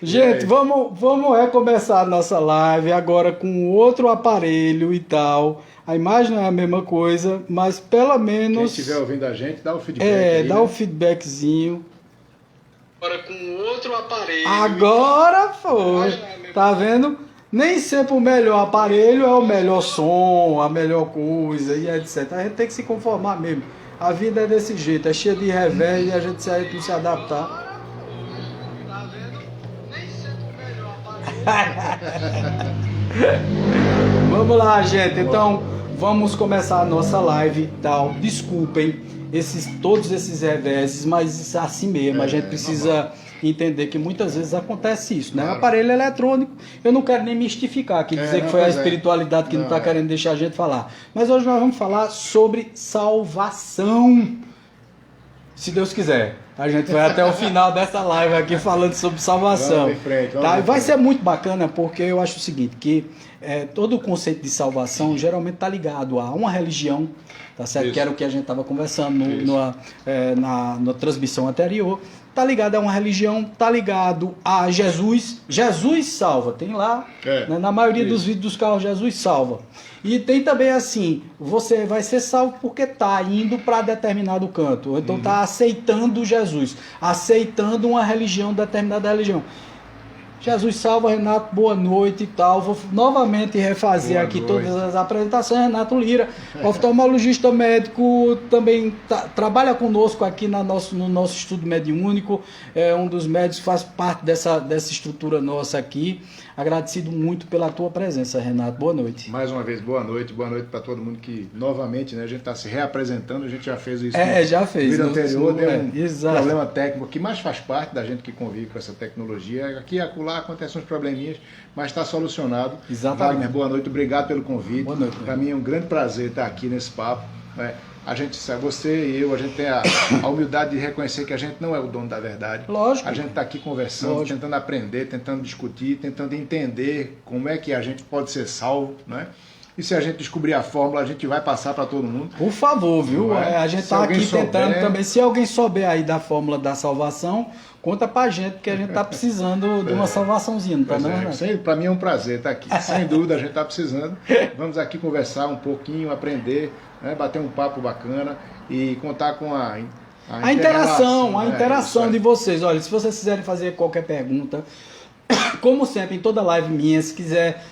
Gente, vamos recomeçar a nossa live agora com outro aparelho e tal. A imagem não é a mesma coisa, mas pelo menos... Quem estiver ouvindo a gente, dá o feedback aí, dá né? o feedbackzinho. Agora com outro aparelho. Agora foi. Tá vendo? Nem sempre o melhor aparelho é o melhor som, a melhor coisa e etc. A gente tem que se conformar mesmo. A vida é desse jeito, é cheia de revés e a gente não se adaptar. Vamos lá, gente. Então, vamos começar a nossa live, tal. Desculpem todos esses reveses, mas assim mesmo. A gente precisa entender que muitas vezes acontece isso, né? Claro. Aparelho eletrônico, eu não quero nem mistificar aqui, dizer que foi a espiritualidade que não está é. querendo deixar a gente falar. Mas hoje nós vamos falar sobre salvação. Se Deus quiser. A gente vai até o final dessa live aqui falando sobre salvação. Vamos em frente, Tá? em Vai frente. ser muito bacana porque eu acho o seguinte, que todo o conceito de salvação geralmente está ligado a uma religião, tá certo? Isso. Que era o que a gente estava conversando na transmissão anterior. Está ligado a uma religião, está ligado a Jesus. Jesus salva, tem lá, né? Na maioria dos vídeos dos carros, Jesus salva. E tem também assim, você vai ser salvo porque está indo para determinado canto, ou então está aceitando Jesus, aceitando uma religião, determinada religião. Jesus salva, Renato, boa noite e tal. Vou novamente refazer Boa aqui noite. todas as apresentações. Renato Lira, oftalmologista médico, também trabalha conosco aqui no nosso estudo mediúnico. É um dos médicos, faz parte dessa estrutura nossa aqui. Agradecido muito pela tua presença, Renato. Boa noite. Mais uma vez, boa noite para todo mundo que, novamente, né, a gente está se reapresentando, a gente já fez isso Já fez. no vídeo anterior, deu um exato. problema técnico que mais faz parte da gente que convive com essa tecnologia. Aqui e acolá acontecem uns probleminhas, mas está solucionado. Exatamente. Wagner, boa noite, obrigado pelo convite. Boa noite. Para mim é um grande prazer estar aqui nesse papo, né? A gente, você e eu, a gente tem a humildade de reconhecer que a gente não é o dono da verdade. Lógico. A gente está aqui conversando, Lógico. tentando aprender, tentando discutir, tentando entender como é que a gente pode ser salvo, né? E se a gente descobrir a fórmula, a gente vai passar para todo mundo. Por favor, viu? Não é? A gente Se está alguém aqui souber- tentando também. Se alguém souber aí da fórmula da salvação, conta pra gente, que a gente tá precisando de uma salvaçãozinha, não tá não, Renato? Para mim é um prazer estar aqui. Sem dúvida, a gente está precisando. Vamos aqui conversar um pouquinho, aprender, né? Bater um papo bacana e contar com a interação isso de vocês. Olha, se vocês quiserem fazer qualquer pergunta, como sempre, em toda live minha, se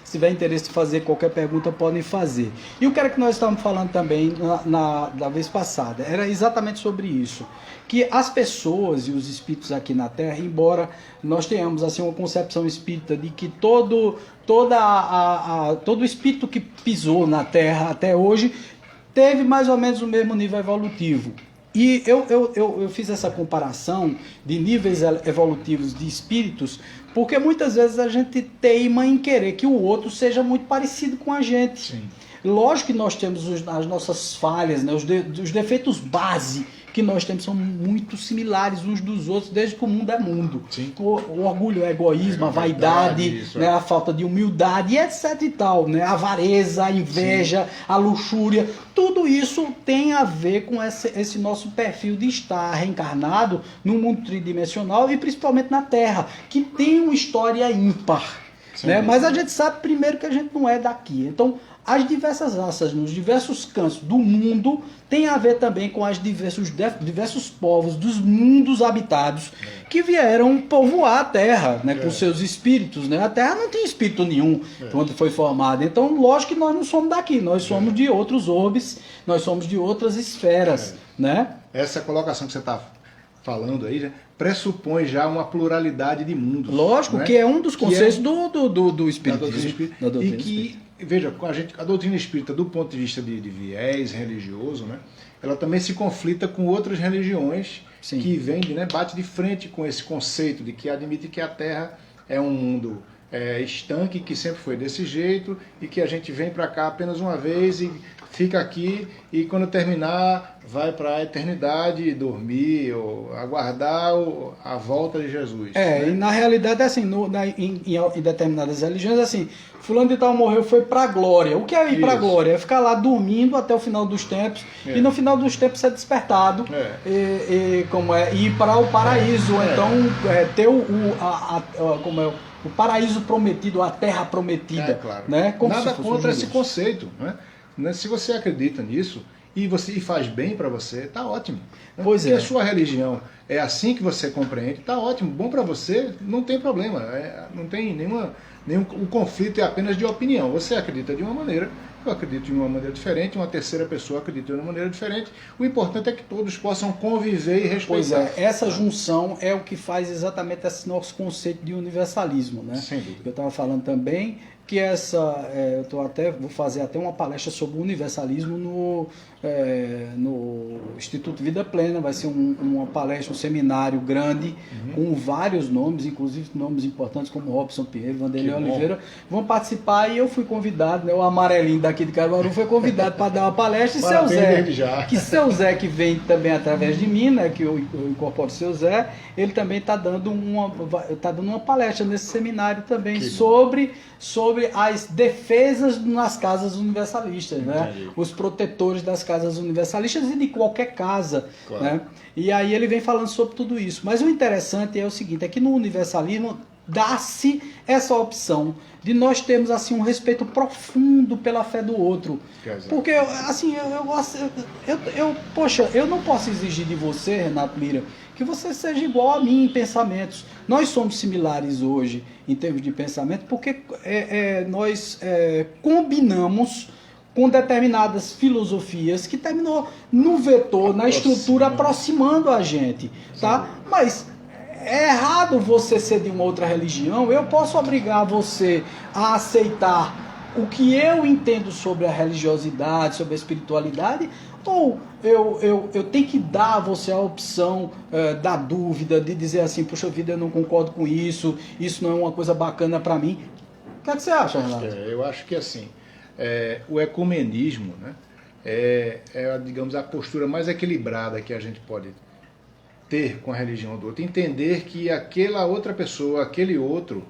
tiver interesse em fazer qualquer pergunta, podem fazer. E o que era que nós estávamos falando também da vez passada? Era exatamente sobre isso. Que as pessoas e os espíritos aqui na Terra, embora nós tenhamos assim uma concepção espírita de que todo espírito que pisou na Terra até hoje teve mais ou menos o mesmo nível evolutivo. E eu fiz essa comparação de níveis evolutivos de espíritos, porque muitas vezes a gente teima em querer que o outro seja muito parecido com a gente. Sim. Lógico que nós temos as nossas falhas, né? Os defeitos base que nós temos são muito similares uns dos outros, desde que o mundo é mundo. Sim. O orgulho, o egoísmo, a vaidade, isso, né? A falta de humildade, e etc e tal, né? A avareza, a inveja, a luxúria, tudo isso tem a ver com esse nosso perfil de estar reencarnado no mundo tridimensional e principalmente na Terra, que tem uma história ímpar. Né? Mas a gente sabe primeiro que a gente não é daqui. Então, as diversas raças nos diversos cantos do mundo tem a ver também com os diversos povos dos mundos habitados que vieram povoar a Terra, né, com seus espíritos. Né? A Terra não tem espírito nenhum quando foi formada. Então, lógico que nós não somos daqui, nós somos de outros orbes, nós somos de outras esferas. Né? Essa colocação que você está falando aí, né, pressupõe já uma pluralidade de mundos. Lógico, né? que é um dos conceitos do espiritismo. Da doutrina espírita. Veja, a doutrina espírita, do ponto de vista de viés religioso, né, ela também se conflita com outras religiões. Sim. Que vêm, né, bate de frente com esse conceito de que admite que a Terra é um mundo estanque, que sempre foi desse jeito, e que a gente vem para cá apenas uma vez e fica aqui e quando terminar vai para a eternidade dormir ou aguardar a volta de Jesus. E na realidade, assim, em determinadas religiões, assim, fulano de tal morreu, foi para a glória. O que é ir para a glória? É ficar lá dormindo até o final dos tempos e no final dos tempos ser despertado ir para o paraíso. Então, ter o paraíso prometido, a terra prometida. Claro. Né? Nada contra esse conceito. Né? Se você acredita nisso e faz bem para você, tá ótimo. Né? Pois Se a sua religião é assim que você compreende, tá ótimo, bom para você, não tem problema. Não tem o conflito é apenas de opinião. Você acredita de uma maneira, eu acredito de uma maneira diferente, uma terceira pessoa acredita de uma maneira diferente. O importante é que todos possam conviver e respeitar. Pois essa junção é o que faz exatamente esse nosso conceito de universalismo, né? Sem dúvida. Eu estava falando também que vou fazer até uma palestra sobre o universalismo no Instituto Vida Plena. Vai ser uma palestra, um seminário grande, com vários nomes, inclusive nomes importantes como Robson Pinheiro, Vanderlei Oliveira, vão participar, e eu fui convidado, né, o amarelinho daqui de Caruaru foi convidado para dar uma palestra, e seu Zé, que vem também através de mim, né, que eu incorporo o seu Zé, ele também está dando uma palestra nesse seminário também sobre as defesas nas casas universalistas, né? Os protetores das casas universalistas e de qualquer casa. Claro. Né? E aí ele vem falando sobre tudo isso. Mas o interessante é o seguinte, é que no universalismo dá-se essa opção de nós termos assim um respeito profundo pela fé do outro. Porque assim, eu não posso exigir de você, Renato Lira, que você seja igual a mim em pensamentos. Nós somos similares hoje em termos de pensamento porque nós combinamos com determinadas filosofias que terminou no vetor, na estrutura, aproximando a gente. Tá? Mas é errado você ser de uma outra religião. Eu posso obrigar você a aceitar o que eu entendo sobre a religiosidade, sobre a espiritualidade, ou eu tenho que dar a você a opção da dúvida, de dizer assim, puxa vida, eu não concordo com isso não é uma coisa bacana para mim. O que você acha, Renato? Eu acho que assim, o ecumenismo, né, digamos, a postura mais equilibrada que a gente pode ter com a religião do outro. Entender que aquela outra pessoa, aquele outro,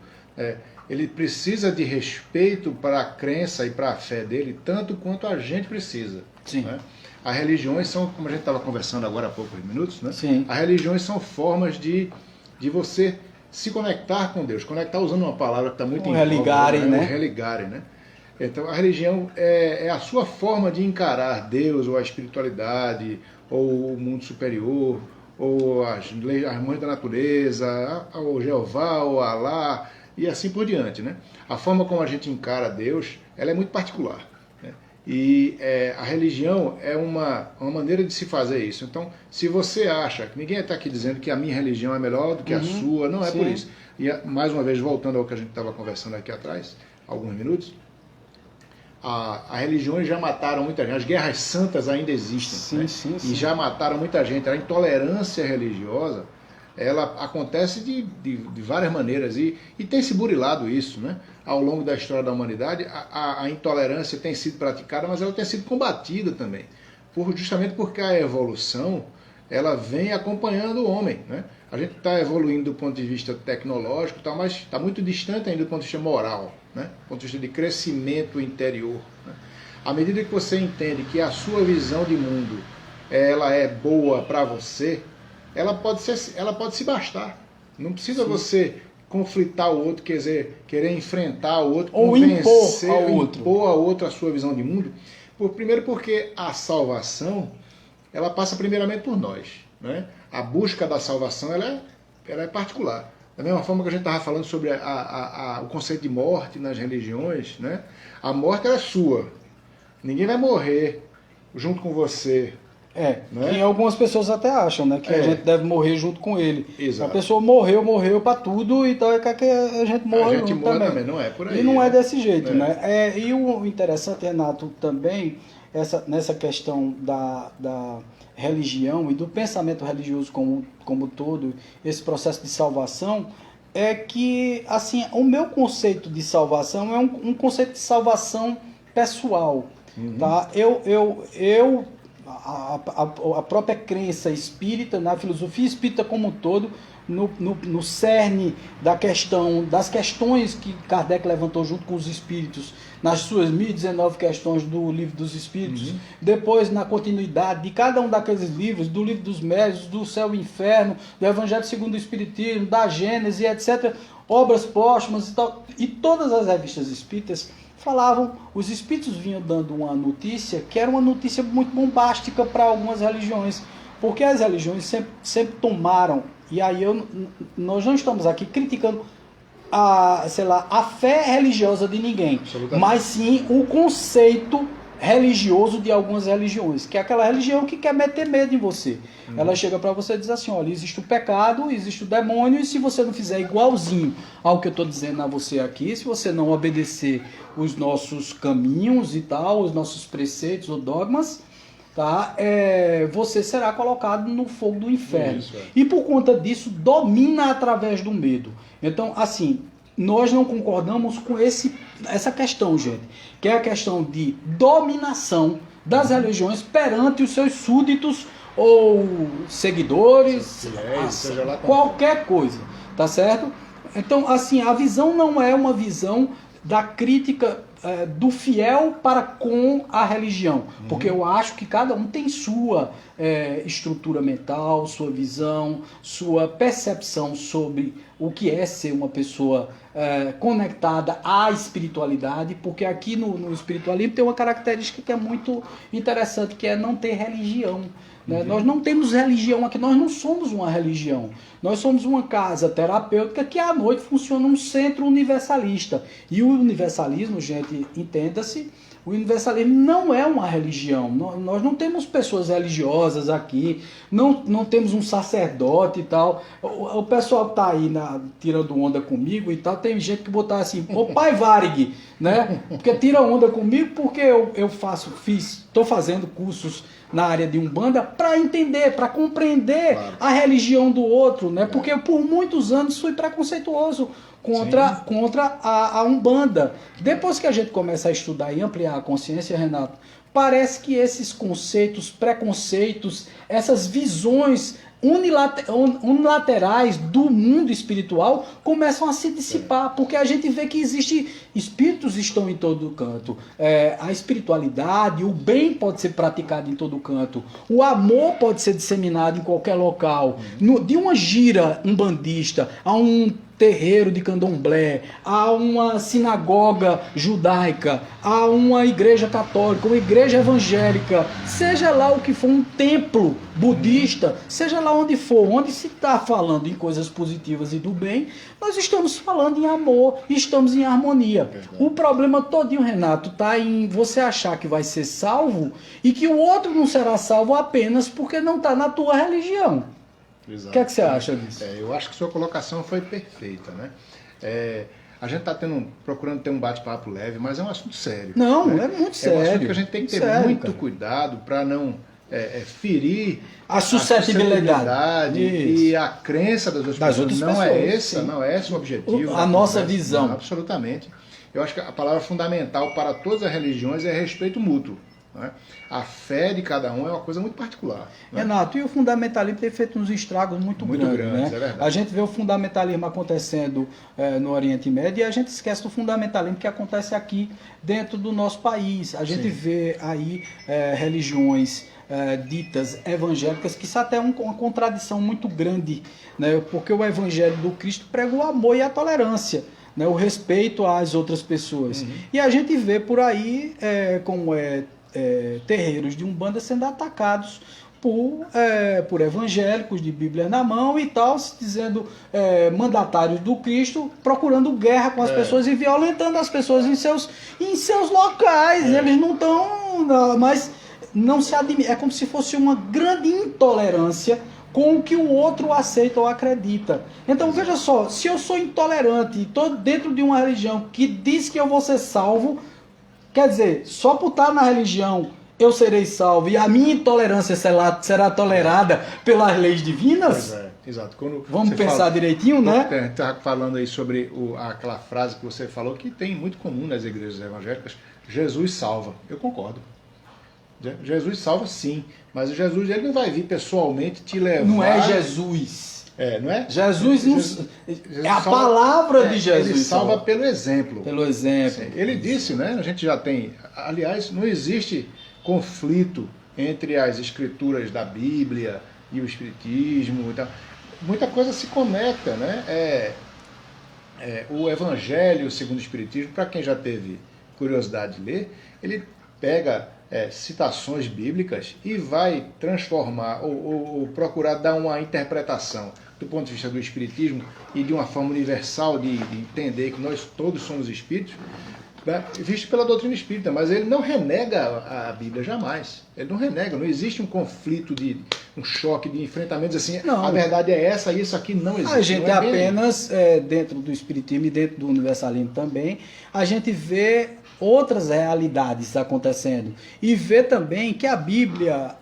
ele precisa de respeito para a crença e para a fé dele, tanto quanto a gente precisa. Sim. Né? As religiões são, como a gente estava conversando agora há poucos minutos, né? Sim. As religiões são formas de você se conectar com Deus. Conectar usando uma palavra que está muito em voga, religarem, né? Religarem, né? Então a religião é a sua forma de encarar Deus, ou a espiritualidade, ou o mundo superior, ou as mães da natureza, o Jeová, o Alá, e assim por diante, né? A forma como a gente encara Deus, ela é muito particular. Né? E a religião é uma maneira de se fazer isso. Então, se você acha, que ninguém está aqui dizendo que a minha religião é melhor do que a sua, não é por isso. E mais uma vez, voltando ao que a gente estava conversando aqui atrás, alguns minutos, as religiões já mataram muita gente, as guerras santas ainda existem, sim. E já mataram muita gente. A intolerância religiosa, ela acontece de várias maneiras e tem se burilado isso, né? Ao longo da história da humanidade, a intolerância tem sido praticada, mas ela tem sido combatida também, justamente porque a evolução ela vem acompanhando o homem, né? A gente está evoluindo do ponto de vista tecnológico, mas está muito distante ainda do ponto de vista moral, né? Do ponto de vista de crescimento interior. Né? À medida que você entende que a sua visão de mundo ela é boa para você, ela pode se bastar. Não precisa você conflitar o outro, quer dizer, querer enfrentar o outro, ou convencer, impor ao outro a sua visão de mundo. Primeiro porque a salvação ela passa primeiramente por nós. Né? A busca da salvação ela é particular. Da mesma forma que a gente estava falando sobre o conceito de morte nas religiões, né? A morte é sua. Ninguém vai morrer junto com você. Né? E algumas pessoas até acham, né, que a gente deve morrer junto com ele. Exato. A pessoa morreu para tudo, então é que a gente morra junto também. Não é por aí. E não é desse jeito, né? E o interessante, Renato, também, nessa questão da religião e do pensamento religioso como todo, esse processo de salvação, é que, assim, o meu conceito de salvação é um conceito de salvação pessoal. Tá? A própria crença espírita, na filosofia espírita como um todo, no cerne das questões que Kardec levantou junto com os espíritos, nas suas 1019 questões do Livro dos Espíritos, depois na continuidade de cada um daqueles livros, do Livro dos Médiuns, do Céu e Inferno, do Evangelho segundo o Espiritismo, da Gênese, etc., obras póstumas e tal, e todas as revistas espíritas falavam, os espíritos vinham dando uma notícia que era uma notícia muito bombástica para algumas religiões, porque as religiões sempre tomaram, e aí nós não estamos aqui criticando a fé religiosa de ninguém, mas sim o conceito religioso de algumas religiões, que é aquela religião que quer meter medo em você. Ela chega para você e diz assim, olha, existe o pecado, existe o demônio, e se você não fizer igualzinho ao que eu estou dizendo a você aqui, se você não obedecer os nossos caminhos e tal, os nossos preceitos ou dogmas, tá? Você será colocado no fogo do inferno. Isso, E por conta disso, domina através do medo. Então, assim, nós não concordamos com essa questão, gente, que é a questão de dominação das religiões perante os seus súditos ou seguidores, seja lá qualquer coisa, tá certo? Então, assim, a visão não é uma visão da crítica do fiel para com a religião, porque eu acho que cada um tem sua estrutura mental, sua visão, sua percepção sobre o que é ser uma pessoa conectada à espiritualidade, porque aqui no espiritualismo tem uma característica que é muito interessante, que é não ter religião. Né? Nós não temos religião aqui, nós não somos uma religião. Nós somos uma casa terapêutica que à noite funciona um centro universalista. E o universalismo, gente, entenda-se, o universalismo não é uma religião. Nós não temos pessoas religiosas aqui, não temos um sacerdote e tal. O pessoal que está aí tirando onda comigo e tal, tem gente que botar assim, ô pai Varig, né? Porque tira onda comigo porque estou fazendo cursos na área de Umbanda para entender, para compreender a religião do outro, né? Porque por muitos anos fui preconceituoso contra a Umbanda. Depois que a gente começa a estudar e ampliar a consciência, Renato, parece que esses conceitos, preconceitos, essas visões unilaterais do mundo espiritual começam a se dissipar, porque a gente vê que espíritos estão em todo canto, a espiritualidade, o bem pode ser praticado em todo canto, o amor pode ser disseminado em qualquer local, de uma gira umbandista a um terreiro de candomblé, a uma sinagoga judaica, a uma igreja católica, uma igreja evangélica, seja lá o que for, um templo budista, seja lá onde for, onde se está falando em coisas positivas e do bem, nós estamos falando em amor, estamos em harmonia. O problema todinho, Renato, está em você achar que vai ser salvo e que o outro não será salvo apenas porque não está na tua religião. Exato. O que é que você acha disso? Eu acho que sua colocação foi perfeita, né? A gente está procurando ter um bate-papo leve, mas é um assunto sério. Não, né? é muito sério. É um assunto que a gente tem que ter muito cuidado para não ferir a suscetibilidade e a crença das outras pessoas. Não é esse o objetivo. A nossa visão. Não, absolutamente. Eu acho que a palavra fundamental para todas as religiões é respeito mútuo. Né? A fé de cada um é uma coisa muito particular. Né? Renato, e o fundamentalismo tem feito uns estragos muito grandes. Né? É verdade. A gente vê o fundamentalismo acontecendo no Oriente Médio e a gente esquece do fundamentalismo que acontece aqui dentro do nosso país. A gente vê aí religiões ditas evangélicas, que isso até é uma contradição muito grande, né? Porque o evangelho do Cristo prega o amor e a tolerância, né? O respeito às outras pessoas. E a gente vê por aí terreiros de Umbanda sendo atacados por evangélicos de Bíblia na mão e tal, se dizendo mandatários do Cristo, procurando guerra com as pessoas e violentando as pessoas em seus locais. Eles não estão... Mas não se admite. É como se fosse uma grande intolerância com o que o outro aceita ou acredita. Então, veja só, se eu sou intolerante e estou dentro de uma religião que diz que eu vou ser salvo, quer dizer, só por estar na religião eu serei salvo e a minha intolerância será tolerada pelas leis divinas? Exato. Quando Vamos você pensar direitinho, né? A gente estava falando aí sobre aquela frase que você falou, que tem muito comum nas igrejas evangélicas: Jesus salva. Eu concordo. Jesus salva, sim, mas Jesus, ele não vai vir pessoalmente te levar. Não é Jesus. Não é? Jesus é a salva, palavra de Jesus. Ele salva pelo exemplo. Pelo exemplo. Sim. Ele disse, né? A gente já tem. Aliás, não existe conflito entre as escrituras da Bíblia e o Espiritismo. Então, muita coisa se conecta, né? O Evangelho segundo o Espiritismo, para quem já teve curiosidade de ler, ele pega citações bíblicas e vai transformar ou procurar dar uma interpretação do ponto de vista do Espiritismo e de uma forma universal de entender que nós todos somos espíritos, né, visto pela doutrina espírita, mas ele não renega a Bíblia jamais. Ele não renega, não existe um conflito, um choque de enfrentamentos assim, não. A verdade é essa e isso aqui não existe. A gente apenas, dentro do Espiritismo e dentro do Universalismo também, a gente vê outras realidades acontecendo e vê também que a Bíblia,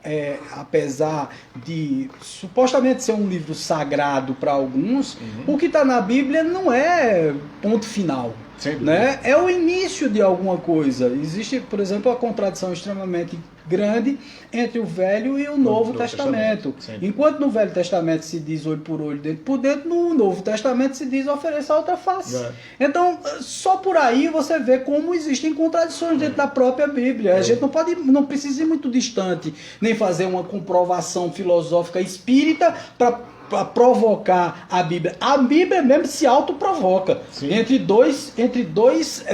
apesar de supostamente ser um livro sagrado para alguns, o que está na Bíblia não é ponto final. Né? É o início de alguma coisa. Existe, por exemplo, uma contradição extremamente grande entre o Velho e o Novo Testamento. Enquanto no Velho Testamento se diz olho por olho, dente por dente, no Novo Testamento se diz ofereça a outra face. Então, só por aí você vê como existem contradições dentro da própria Bíblia. A gente não precisa ir muito distante, nem fazer uma comprovação filosófica espírita para provocar a Bíblia. A Bíblia mesmo se autoprovoca entre dois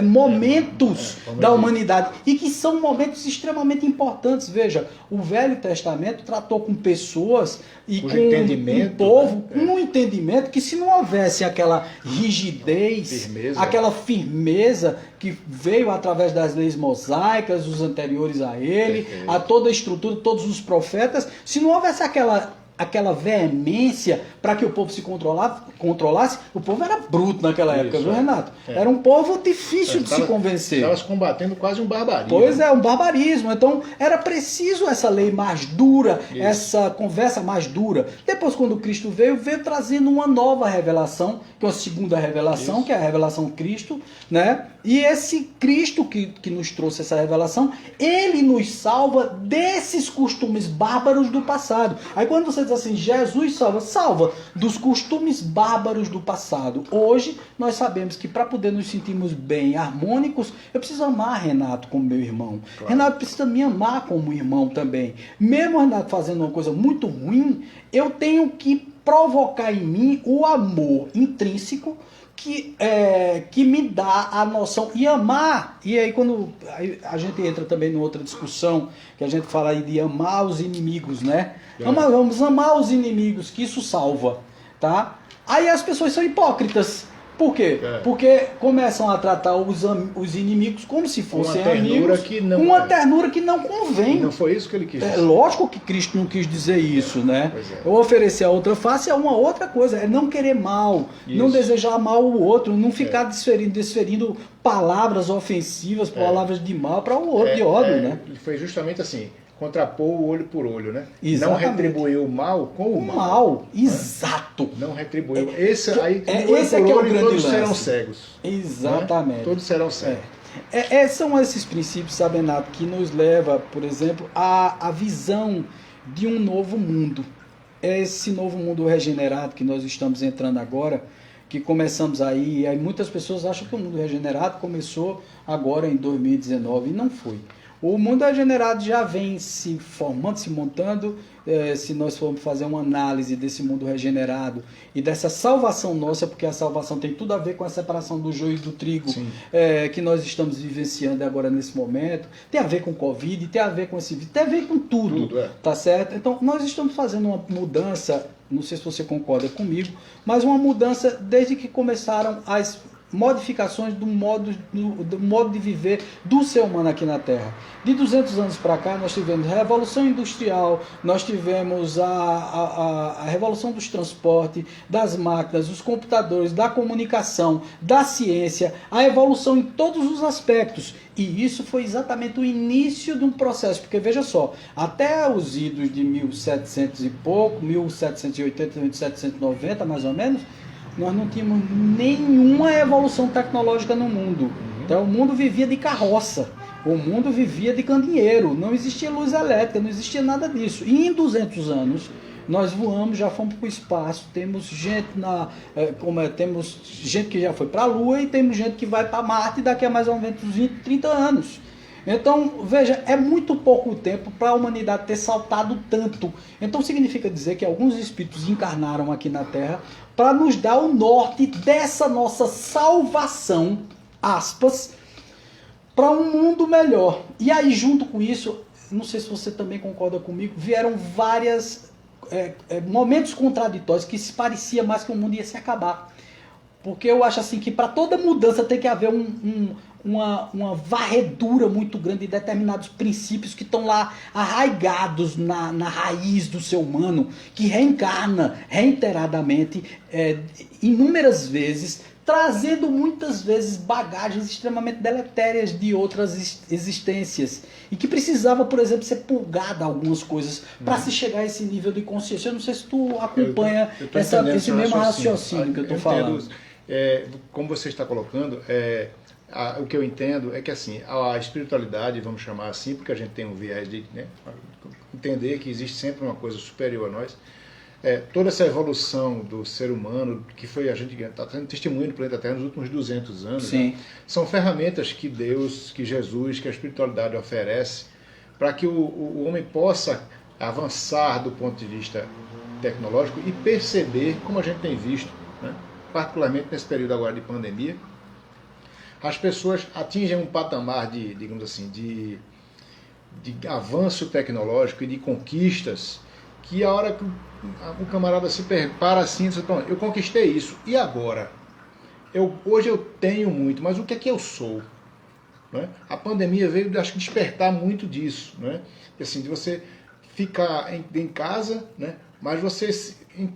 momentos da humanidade e que são momentos extremamente importantes. Veja, o Velho Testamento tratou com pessoas e com um povo com um entendimento que, se não houvesse aquela rigidez, aquela firmeza que veio através das leis mosaicas, os anteriores a ele, a toda a estrutura, todos os profetas, se não houvesse aquela veemência para que o povo se controlasse, o povo era bruto naquela época, viu, Renato? Era um povo difícil de se convencer. Estava se combatendo quase um barbarismo. Pois é, um barbarismo. Então, era preciso essa lei mais dura, essa conversa mais dura. Depois, quando Cristo veio trazendo uma nova revelação, que é a segunda revelação, que é a revelação Cristo, né? E esse Cristo que nos trouxe essa revelação, ele nos salva desses costumes bárbaros do passado. Aí quando você diz assim, Jesus salva dos costumes bárbaros do passado. Hoje nós sabemos que para poder nos sentirmos bem, harmônicos, eu preciso amar Renato como meu irmão. Claro. Renato precisa me amar como irmão também. Mesmo Renato fazendo uma coisa muito ruim, eu tenho que provocar em mim o amor intrínseco que me dá a noção e amar. E aí quando a gente entra também em outra discussão, que a gente fala aí de amar os inimigos, né? Vamos amar os inimigos, que isso salva, tá? Aí as pessoas são hipócritas. Por quê? Porque começam a tratar os inimigos como se fossem amigos, uma ternura que não convém. E não foi isso que ele quis dizer. Lógico que Cristo não quis dizer isso, né? Eu oferecer a outra face é uma outra coisa, é não querer mal, não desejar mal o outro, não ficar desferindo palavras ofensivas, palavras de mal para o outro, de ódio, né? Foi justamente assim. Contrapor o olho por olho, né? Exatamente. Não retribuir o mal com o mal. Mal, exato. Não retribuir. Esse é que é o grande todos lance. Serão cegos. Exatamente. Né? Todos serão cegos. São esses princípios, sabe, Renato, que nos leva, por exemplo, à visão de um novo mundo. É esse novo mundo regenerado que nós estamos entrando agora, que começamos aí muitas pessoas acham que o mundo regenerado começou agora em 2019, e não foi. O mundo regenerado já vem se formando, se montando. Se nós formos fazer uma análise desse mundo regenerado e dessa salvação nossa, porque a salvação tem tudo a ver com a separação do joio e do trigo, que nós estamos vivenciando agora nesse momento, tem a ver com o Covid, tem a ver com esse vírus, tem a ver com tudo, tá certo? Então nós estamos fazendo uma mudança, não sei se você concorda comigo, mas uma mudança desde que começaram as modificações do modo de viver do ser humano aqui na Terra. De 200 anos para cá, nós tivemos a Revolução Industrial, nós tivemos a Revolução dos Transportes, das máquinas, dos computadores, da comunicação, da ciência, a evolução em todos os aspectos. E isso foi exatamente o início de um processo, porque veja só, até os idos de 1700 e pouco, 1780, 1790 mais ou menos, nós não tínhamos nenhuma evolução tecnológica no mundo. Então o mundo vivia de carroça, o mundo vivia de candeeiro, não existia luz elétrica, não existia nada disso. E em 200 anos nós voamos, já fomos para o espaço, temos gente temos gente que já foi para a Lua e temos gente que vai para Marte daqui a mais ou menos 20, 30 anos. Então, veja, é muito pouco tempo para a humanidade ter saltado tanto. Então significa dizer que alguns espíritos encarnaram aqui na Terra para nos dar o norte dessa nossa salvação, aspas, para um mundo melhor. E aí, junto com isso, não sei se você também concorda comigo, vieram vários momentos contraditórios que se parecia mais que o mundo ia se acabar. Porque eu acho assim que para toda mudança tem que haver uma varredura muito grande de determinados princípios que estão lá arraigados na raiz do ser humano, que reencarna reiteradamente, inúmeras vezes, trazendo muitas vezes bagagens extremamente deletérias de outras existências e que precisava, por exemplo, ser purgada algumas coisas para se chegar a esse nível de consciência. Eu não sei se tu acompanha esse mesmo raciocínio que eu estou falando. Como você está colocando, o que eu entendo é que assim, a espiritualidade, vamos chamar assim, porque a gente tem um viés de entender que existe sempre uma coisa superior a nós. Toda essa evolução do ser humano, que foi a gente está tendo testemunho do planeta Terra nos últimos 200 anos, né? São ferramentas que Deus, que Jesus, que a espiritualidade oferece para que o homem possa avançar do ponto de vista tecnológico e perceber, como a gente tem visto, né? Particularmente nesse período agora de pandemia, as pessoas atingem um patamar de, digamos assim, de avanço tecnológico e de conquistas, que a hora que o camarada se para assim, diz, eu conquistei isso, e agora? Hoje eu tenho muito, mas o que é que eu sou? Né? A pandemia veio, acho que, despertar muito disso, né? Assim, de você ficar em casa, né? Mas você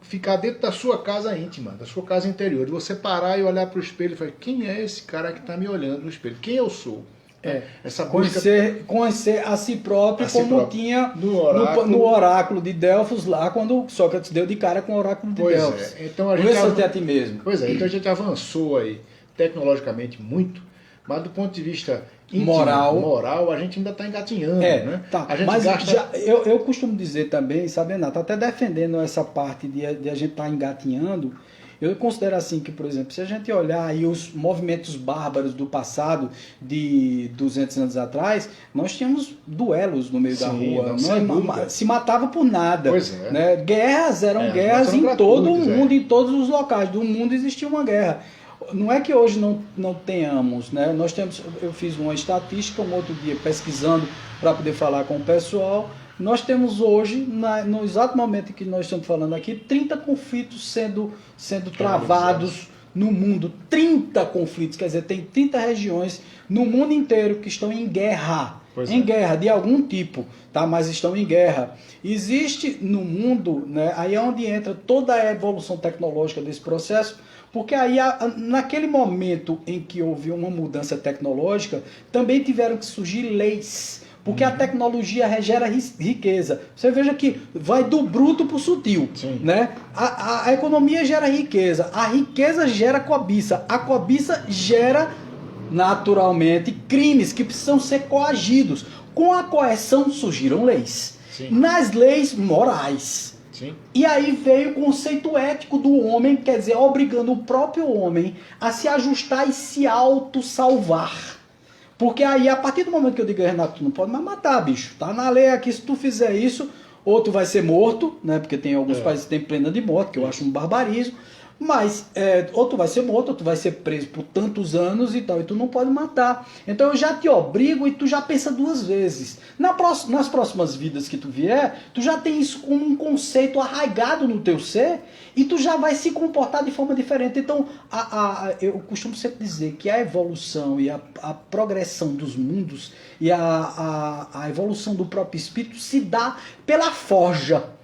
ficar dentro da sua casa íntima, da sua casa interior, de você parar e olhar para o espelho e falar, quem é esse cara que está me olhando no espelho? Quem eu sou? Essa conhecer a si próprio, tinha no oráculo de Delfos lá, quando Sócrates deu de cara com o oráculo de Delfos. Então conheça-te a ti mesmo. Pois é, então a gente avançou aí tecnologicamente muito, mas do ponto de vista íntimo, moral, a gente ainda está engatinhando, né? Tá. A gente mas gasta... eu costumo dizer também, sabe, Renato, até defendendo essa parte de a gente estar engatinhando, eu considero assim que, por exemplo, se a gente olhar aí os movimentos bárbaros do passado, de 200 anos atrás, nós tínhamos duelos no meio da rua, se matava por nada. Pois é. Né? Guerras eram guerras em todo o mundo, em todos os locais do mundo existia uma guerra. Não é que hoje não tenhamos, né? Nós temos, eu fiz uma estatística um outro dia pesquisando para poder falar com o pessoal. Nós temos hoje, no exato momento em que nós estamos falando aqui, 30 conflitos sendo travados no mundo. 30 conflitos, quer dizer, tem 30 regiões no mundo inteiro que estão em guerra. Guerra de algum tipo, tá? Mas estão em guerra. Existe no mundo, né? Aí é onde entra toda a evolução tecnológica desse processo, porque aí, naquele momento em que houve uma mudança tecnológica, também tiveram que surgir leis. Porque a tecnologia gera riqueza. Você veja que vai do bruto para o sutil. Né? A economia gera riqueza. A riqueza gera cobiça. A cobiça gera, naturalmente, crimes que precisam ser coagidos. Com a coerção surgiram leis. Nas leis, morais. E aí veio o conceito ético do homem, quer dizer, obrigando o próprio homem a se ajustar e se auto-salvar. Porque aí, a partir do momento que eu digo, Renato, tu não pode mais matar, bicho. Tá na lei aqui, se tu fizer isso, ou tu vai ser morto, né? Porque tem alguns países que têm pena de morte, que eu acho um barbarismo. Mas ou tu vai ser morto, ou tu vai ser preso por tantos anos e tal, e tu não pode matar. Então eu já te obrigo e tu já pensa duas vezes. Nas próximas vidas que tu vier, tu já tem isso como um conceito arraigado no teu ser e tu já vai se comportar de forma diferente. Então eu costumo sempre dizer que a evolução e a progressão dos mundos e a evolução do próprio espírito se dá pela forja.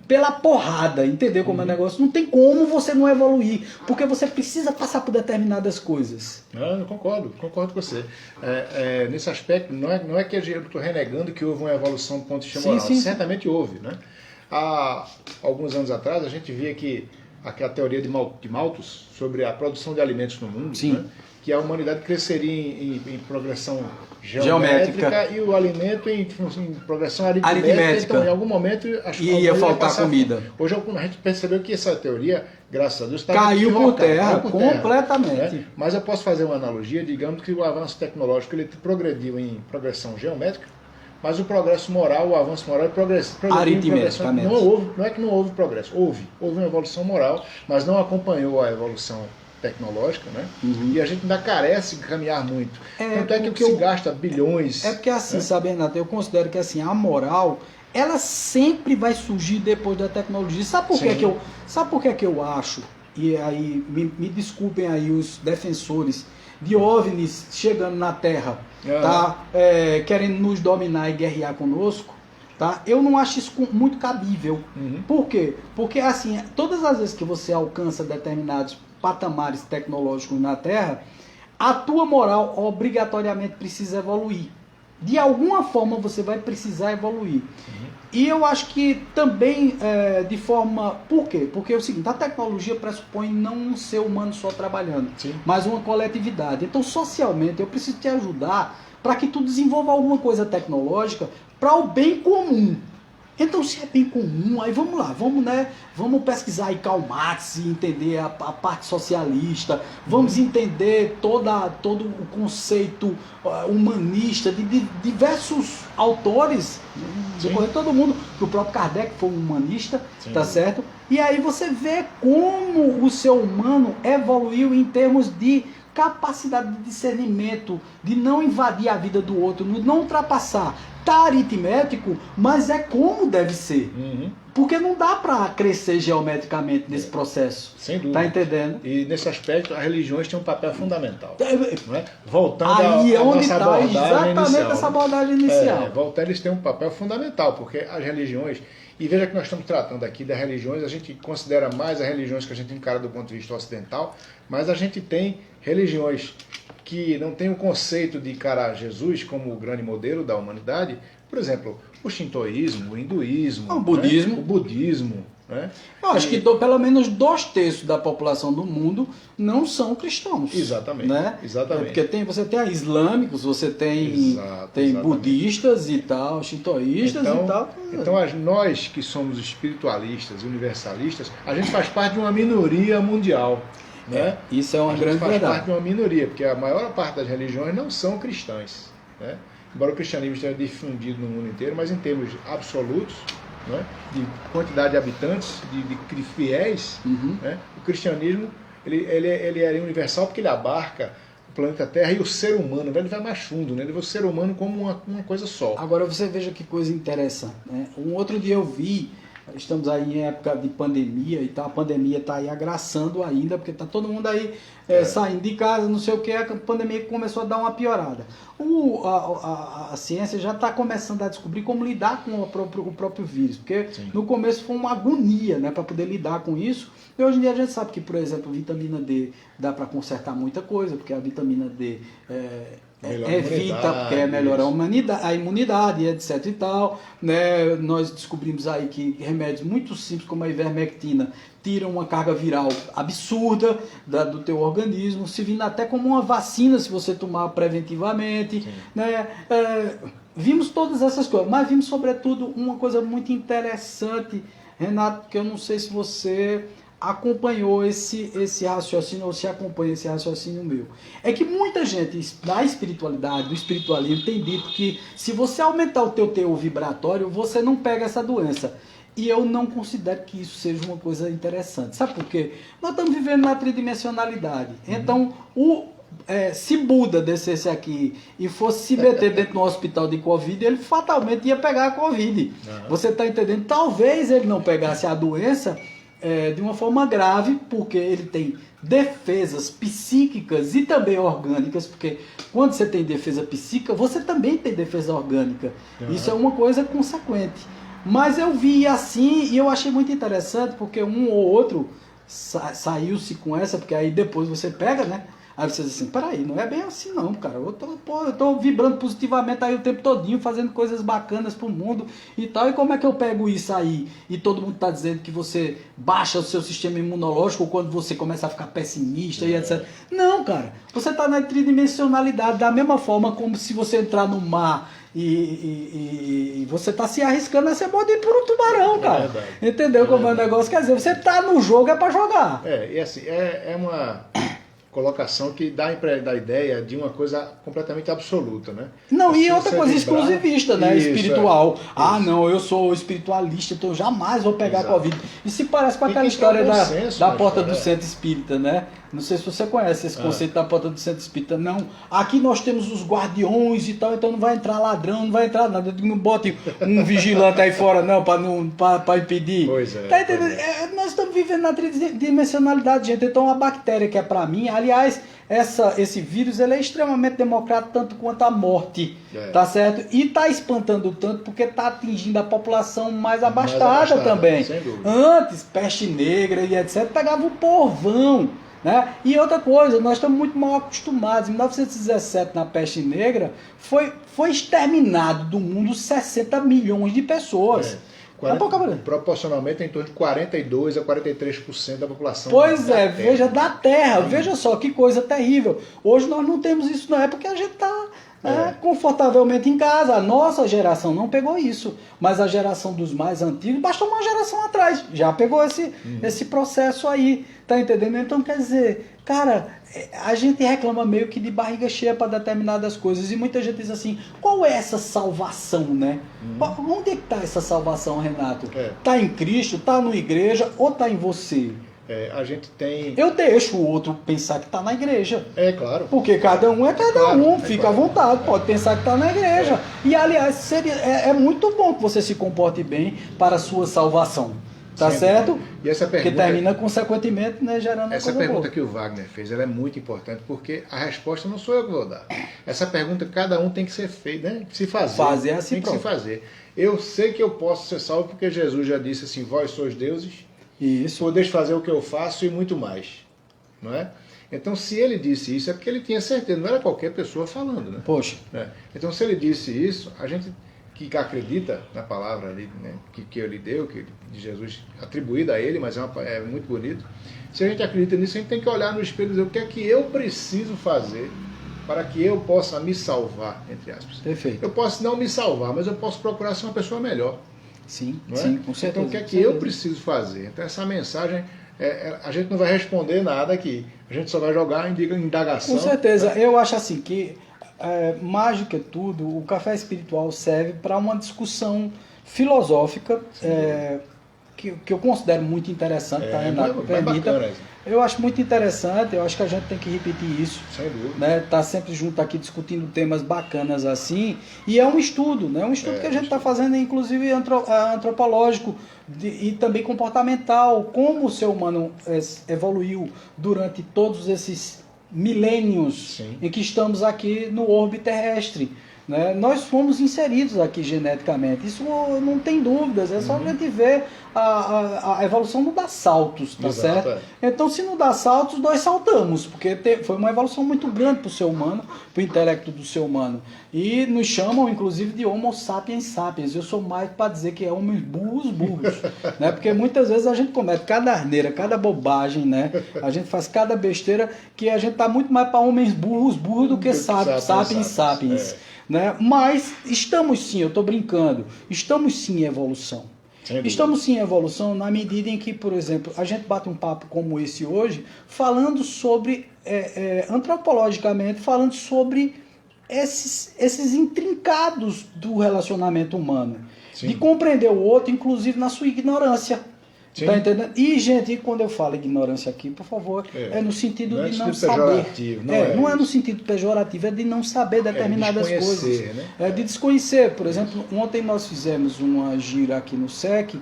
Pela porrada, entendeu como é o negócio? Não tem como você não evoluir, porque você precisa passar por determinadas coisas. Eu concordo com você. Nesse aspecto, não é que eu estou renegando que houve uma evolução do ponto de vista moral. Certamente houve, né? Há alguns anos atrás, a gente via que aquela teoria de Malthus sobre a produção de alimentos no mundo, né? Que a humanidade cresceria em progressão geométrica e o alimento em progressão aritmética. Então, em algum momento, ia faltar comida. Hoje a gente percebeu que essa teoria, graças a Deus, caiu por terra, completamente. Né? Mas eu posso fazer uma analogia, digamos que o avanço tecnológico ele progrediu em progressão geométrica, mas o progresso moral, o avanço moral, progrediu em progressão. Não é que não houve progresso, houve uma evolução moral, mas não acompanhou a evolução tecnológica, né? E a gente ainda carece de caminhar muito. Tanto é que se gasta bilhões. É porque assim, sabe, Renato, eu considero que assim, a moral, ela sempre vai surgir depois da tecnologia. Sabe por que eu acho? E aí, me desculpem aí os defensores de OVNIs chegando na Terra, tá? Querendo nos dominar e guerrear conosco. Tá? Eu não acho isso muito cabível. Por quê? Porque assim, todas as vezes que você alcança determinados patamares tecnológicos na Terra, a tua moral obrigatoriamente precisa evoluir. De alguma forma você vai precisar evoluir. E eu acho que também de forma... Por quê? Porque é o seguinte, a tecnologia pressupõe não um ser humano só trabalhando, mas uma coletividade. Então, socialmente, eu preciso te ajudar para que tu desenvolva alguma coisa tecnológica para o bem comum. Então, se é bem comum, aí vamos lá, vamos pesquisar aí Karl Marx e entender a parte socialista, vamos entender todo o conceito humanista de diversos autores, depois todo mundo, o próprio Kardec foi um humanista, tá certo? E aí você vê como o ser humano evoluiu em termos de capacidade de discernimento, de não invadir a vida do outro, não ultrapassar. Tá aritmético, mas é como deve ser. Porque não dá para crescer geometricamente nesse processo. Sem dúvida. Tá entendendo? E nesse aspecto, as religiões têm um papel fundamental. Não é? Voltando aí à onde nossa está abordagem exatamente inicial, essa abordagem inicial. Voltando, eles têm um papel fundamental, porque as religiões... E veja que nós estamos tratando aqui das religiões, a gente considera mais as religiões que a gente encara do ponto de vista ocidental, mas a gente tem religiões que não têm o conceito de encarar Jesus como o grande modelo da humanidade. Por exemplo, o shintoísmo, o hinduísmo, o budismo. Né? O budismo. Né? Eu acho que pelo menos 2/3 da população do mundo não são cristãos. Exatamente. Né? Exatamente. Porque você tem islâmicos, você tem budistas e tal, shintoístas e tal. Então nós que somos espiritualistas, universalistas, a gente faz parte de uma minoria mundial. Né? Isso é uma grande verdade. A gente faz parte de uma minoria, porque a maior parte das religiões não são cristãs. Né? Embora o cristianismo esteja difundido no mundo inteiro, mas em termos absolutos, né, de quantidade de habitantes, de fiéis, né, o cristianismo ele é universal porque ele abarca o planeta Terra e o ser humano. Ele vai mais fundo, né? Ele vê o ser humano como uma coisa só. Agora você veja que coisa interessante. Né? Um outro dia eu vi, estamos aí em época de pandemia e tal, a pandemia está aí agraçando ainda, porque está todo mundo aí saindo de casa, não sei o que, a pandemia começou a dar uma piorada. A ciência já está começando a descobrir como lidar com o próprio vírus, porque no começo foi uma agonia, né, para poder lidar com isso, e hoje em dia a gente sabe que, por exemplo, vitamina D dá para consertar muita coisa, porque a vitamina D evita, porque melhora a imunidade, etc e tal, né? Nós descobrimos aí que remédios muito simples como a ivermectina tiram uma carga viral absurda do teu organismo, se vindo até como uma vacina se você tomar preventivamente, né? Vimos todas essas coisas, mas vimos sobretudo uma coisa muito interessante, Renato, que eu não sei se você acompanhou esse raciocínio ou se acompanha esse raciocínio meu. É que muita gente da espiritualidade, do espiritualismo, tem dito que se você aumentar o teu teor vibratório, você não pega essa doença. E eu não considero que isso seja uma coisa interessante. Sabe por quê? Nós estamos vivendo na tridimensionalidade. Então, se Buda descesse aqui e fosse se meter dentro de um hospital de Covid, ele fatalmente ia pegar a Covid. Você está entendendo? Talvez ele não pegasse a doença de uma forma grave, porque ele tem defesas psíquicas e também orgânicas, porque quando você tem defesa psíquica, você também tem defesa orgânica. Isso é uma coisa consequente. Mas eu vi assim e eu achei muito interessante, porque um ou outro saiu-se com essa, porque aí depois você pega, né? Aí você diz assim, peraí, não é bem assim não, cara. Eu tô vibrando positivamente aí o tempo todinho, fazendo coisas bacanas pro mundo e tal. E como é que eu pego isso aí? E todo mundo tá dizendo que você baixa o seu sistema imunológico quando você começa a ficar pessimista e etc. Não, cara. Você tá na tridimensionalidade da mesma forma como se você entrar no mar e você tá se arriscando a ser mordido por um tubarão, cara. Entendeu como é o negócio? Quer dizer, você tá no jogo, é pra jogar. E assim, é uma colocação que dá a ideia de uma coisa completamente absoluta, né? Não, assim, e outra coisa exclusivista, né? Isso, espiritual. Isso. Não, eu sou espiritualista, então eu jamais vou pegar Exato. Covid. E se parece com aquela história da porta do história. centro espírita, né? Não sei se você conhece esse conceito da porta do centro espírita. Não, aqui nós temos os guardiões e tal, então não vai entrar ladrão, não vai entrar nada. Não bote um vigilante aí fora, não, para impedir. Pois é. Tá entendendo? Nós estamos vivendo na tridimensionalidade, gente. Então a bactéria que é para mim, aliás, esse vírus ele é extremamente democrático tanto quanto a morte, tá certo? E tá espantando tanto porque tá atingindo a população mais abastada também. Sem dúvida. Antes, peste negra e etc, pegava o povão, né? E outra coisa, nós estamos muito mal acostumados. Em 1917, na peste negra, foi exterminado do mundo 60 milhões de pessoas. Proporcionalmente em torno de 42% a 43% da população. Pois é, veja, da Terra. Veja só que coisa terrível. Hoje nós não temos isso, não é porque a gente está confortavelmente em casa. A nossa geração não pegou isso, mas a geração dos mais antigos, bastou uma geração atrás, já pegou esse processo aí, tá entendendo? Então quer dizer, cara, a gente reclama meio que de barriga cheia para determinadas coisas e muita gente diz assim, qual é essa salvação, né? Onde é que está essa salvação, Renato? Tá em Cristo, tá na igreja ou tá em você? A gente tem... Eu deixo o outro pensar que está na igreja. Claro. Porque cada um é cada um, fica à vontade, pode pensar que está na igreja. E aliás, é muito bom que você se comporte bem para a sua salvação. Tá certo? E essa pergunta, que termina consequentemente, né, gerando essa pergunta que o Wagner fez, ela é muito importante porque a resposta não sou eu que vou dar. Essa pergunta cada um tem que ser feito, né? Se fazer. Fazer assim tem que se fazer. Eu sei que eu posso ser salvo porque Jesus já disse assim, vós sois deuses. Isso. Podeis fazer o que eu faço e muito mais, não é? Então, se ele disse isso, é porque ele tinha certeza, não era qualquer pessoa falando, né? Poxa. Então, se ele disse isso, a gente que acredita na palavra ali, né, que ele deu, de Jesus atribuída a ele, mas é muito bonito. Se a gente acredita nisso, a gente tem que olhar no espelho e dizer o que é que eu preciso fazer para que eu possa me salvar, entre aspas. Perfeito. Eu posso não me salvar, mas eu posso procurar ser uma pessoa melhor. Sim, com certeza. Então, o que é que eu preciso fazer? Então, essa mensagem, a gente não vai responder nada aqui. A gente só vai jogar indagação. Com certeza. Eu acho assim que, mais do que tudo, o café espiritual serve para uma discussão filosófica que eu considero muito interessante, tá, Renato? Permita. Eu acho muito interessante, eu acho que a gente tem que repetir isso. Sem dúvida. Né? Tá sempre junto aqui discutindo temas bacanas assim. E é um estudo, né? Um estudo que a gente está fazendo, inclusive antropológico e também comportamental. Como o ser humano evoluiu durante todos esses milênios em que estamos aqui no orbe terrestre. Né? Nós fomos inseridos aqui geneticamente, isso não tem dúvidas, é só a gente ver a evolução não dá saltos, tá certo? Então, se não dá saltos, nós saltamos, porque foi uma evolução muito grande para o ser humano, para o intelecto do ser humano. E nos chamam, inclusive, de Homo sapiens sapiens. Eu sou mais para dizer que é homens burros, né? Porque muitas vezes a gente comete cada asneira, cada bobagem, né? A gente faz cada besteira que a gente está muito mais para homens burros do que sapiens. Né? Mas estamos sim, eu estou brincando, estamos sim em evolução. Estamos sim em evolução na medida em que, por exemplo, a gente bate um papo como esse hoje, falando sobre, antropologicamente, falando sobre esses intrincados do relacionamento humano. de compreender o outro, inclusive na sua ignorância. Sim. Tá entendendo? E, gente, quando eu falo ignorância aqui, por favor, é no sentido não de é não saber. Não é no sentido pejorativo, é de não saber determinadas de coisas. Né? É de desconhecer. Por exemplo, ontem nós fizemos uma gira aqui no SEC,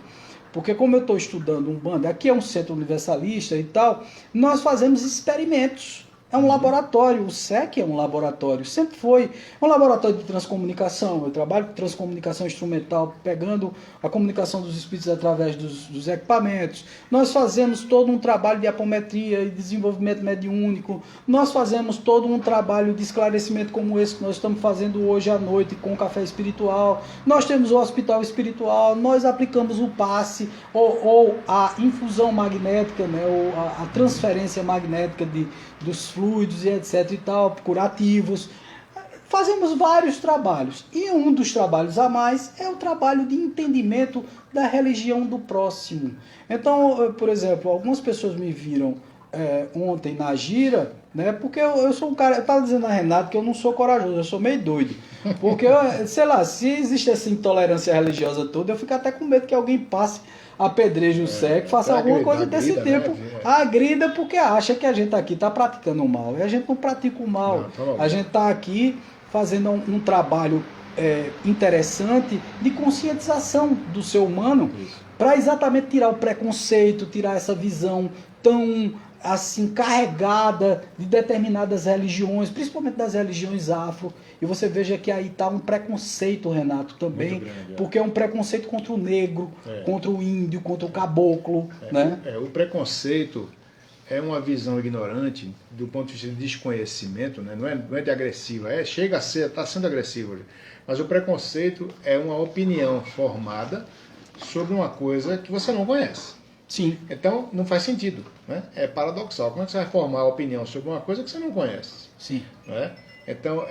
porque como eu estou estudando Umbanda, aqui é um centro universalista e tal, nós fazemos experimentos. É um laboratório, o SEC é um laboratório, sempre foi. É um laboratório de transcomunicação. Eu trabalho com transcomunicação instrumental, pegando a comunicação dos espíritos através dos equipamentos. Nós fazemos todo um trabalho de apometria e desenvolvimento mediúnico. Nós fazemos todo um trabalho de esclarecimento como esse que nós estamos fazendo hoje à noite com o café espiritual. Nós temos o hospital espiritual, nós aplicamos o passe ou a infusão magnética, né, ou a transferência magnética dos fluidos e etc e tal, curativos. Fazemos vários trabalhos. E um dos trabalhos a mais é o trabalho de entendimento da religião do próximo. Então, por exemplo, algumas pessoas me viram ontem na gira, né? Porque eu sou um cara, eu estava dizendo a Renato que eu não sou corajoso, eu sou meio doido. Porque, sei lá, se existe essa intolerância religiosa toda, eu fico até com medo que alguém passe apedreje o SEC, faça alguma coisa desse tipo. Agrida porque acha que a gente aqui está praticando o mal. E a gente não pratica o mal. A gente está aqui fazendo um trabalho interessante de conscientização do ser humano para exatamente tirar o preconceito, tirar essa visão tão assim carregada de determinadas religiões, principalmente das religiões afro. E você veja que aí está um preconceito, Renato, também, grande, porque é um preconceito contra o negro, contra o índio, contra o caboclo. Né? O preconceito é uma visão ignorante do ponto de vista de desconhecimento, né? Não é de agressiva, chega a ser, está sendo agressivo hoje. Mas o preconceito é uma opinião formada sobre uma coisa que você não conhece. Sim. Então, não faz sentido. Né? É paradoxal. Como é que você vai formar a opinião sobre uma coisa que você não conhece? Sim. Né? Então,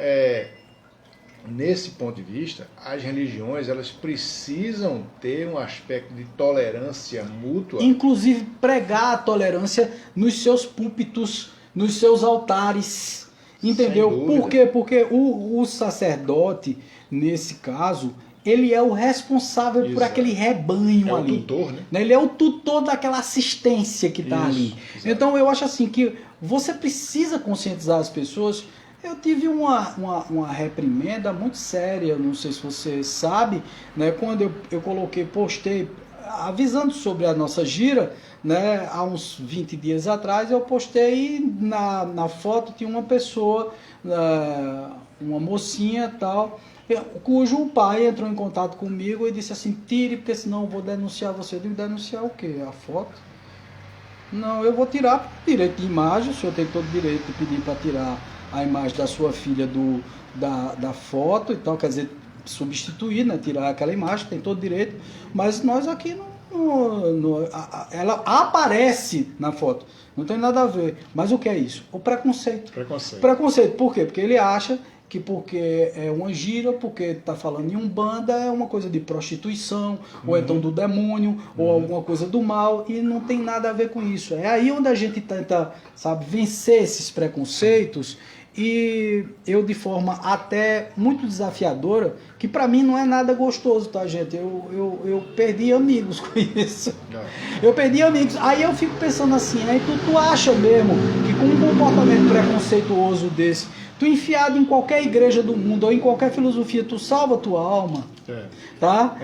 nesse ponto de vista, as religiões elas precisam ter um aspecto de tolerância mútua. Inclusive, pregar a tolerância nos seus púlpitos, nos seus altares. Entendeu? Por quê? Porque o sacerdote, nesse caso, ele é o responsável por aquele rebanho ali. É o tutor, né? Ele é o tutor daquela assistência que está ali. Exato. Então eu acho assim que você precisa conscientizar as pessoas. Eu tive uma reprimenda muito séria, não sei se você sabe, né? Quando eu postei, avisando sobre a nossa gira, né? Há uns 20 dias atrás, eu postei na foto tinha uma pessoa, uma mocinha e tal, cujo pai entrou em contato comigo e disse assim, tire, porque senão eu vou denunciar você. Eu digo, denunciar o quê? A foto? Não, eu vou tirar por direito de imagem, o senhor tem todo o direito de pedir para tirar a imagem da sua filha da foto e tal, quer dizer, substituir, né, tirar aquela imagem, tem todo o direito, mas nós aqui ela aparece na foto, não tem nada a ver. Mas o que é isso? O preconceito. Preconceito, por quê? Porque ele acha que porque é uma gira, porque está falando em Umbanda, é uma coisa de prostituição, ou então do demônio, ou alguma coisa do mal, e não tem nada a ver com isso. É aí onde a gente tenta, sabe, vencer esses preconceitos, e eu de forma até muito desafiadora, que para mim não é nada gostoso, tá, gente? Eu perdi amigos com isso. Eu perdi amigos. Aí eu fico pensando assim, aí tu acha mesmo que com um comportamento preconceituoso desse, tu enfiado em qualquer igreja do mundo ou em qualquer filosofia, tu salva a tua alma? Tá?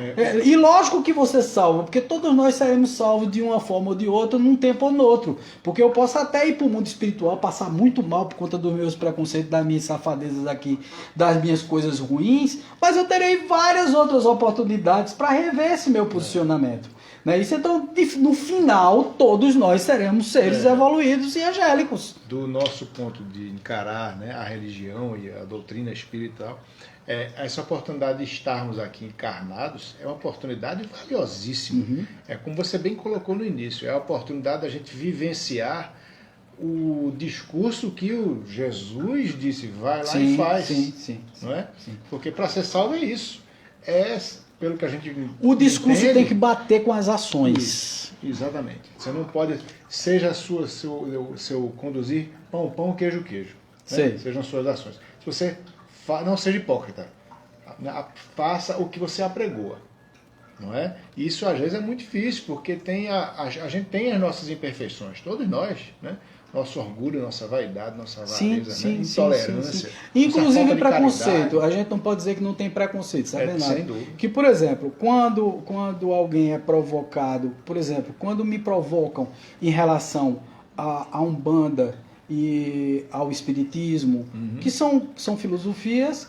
E lógico que você salva, porque todos nós seremos salvos de uma forma ou de outra, num tempo ou no outro. Porque eu posso até ir para o mundo espiritual, passar muito mal por conta dos meus preconceitos, das minhas safadezas aqui, das minhas coisas ruins, mas eu terei várias outras oportunidades para rever esse meu posicionamento. Né? Isso, então, no final, todos nós seremos seres evoluídos e angélicos. Do nosso ponto de encarar, né, a religião e a doutrina espiritual, essa oportunidade de estarmos aqui encarnados é uma oportunidade valiosíssima. É como você bem colocou no início, é a oportunidade da gente vivenciar o discurso que o Jesus disse, vai lá e faz. Sim. Não é? Sim. Porque para ser salvo é isso. Pelo que a gente o discurso tem que bater com as ações. Isso, exatamente. Você não pode, seja seu conduzir pão, queijo. Né? Sejam suas ações. Se você não seja hipócrita, faça o que você apregoa. não é? Isso às vezes é muito difícil, porque a gente tem as nossas imperfeições, todos nós, né? Nosso orgulho, nossa vaidade, nossa avareza, né? Intolerância. Inclusive preconceito. A gente não pode dizer que não tem preconceito, sabe, nada? Sem dúvida. Que, por exemplo, quando alguém é provocado, por exemplo, quando me provocam em relação à Umbanda e ao Espiritismo, que são filosofias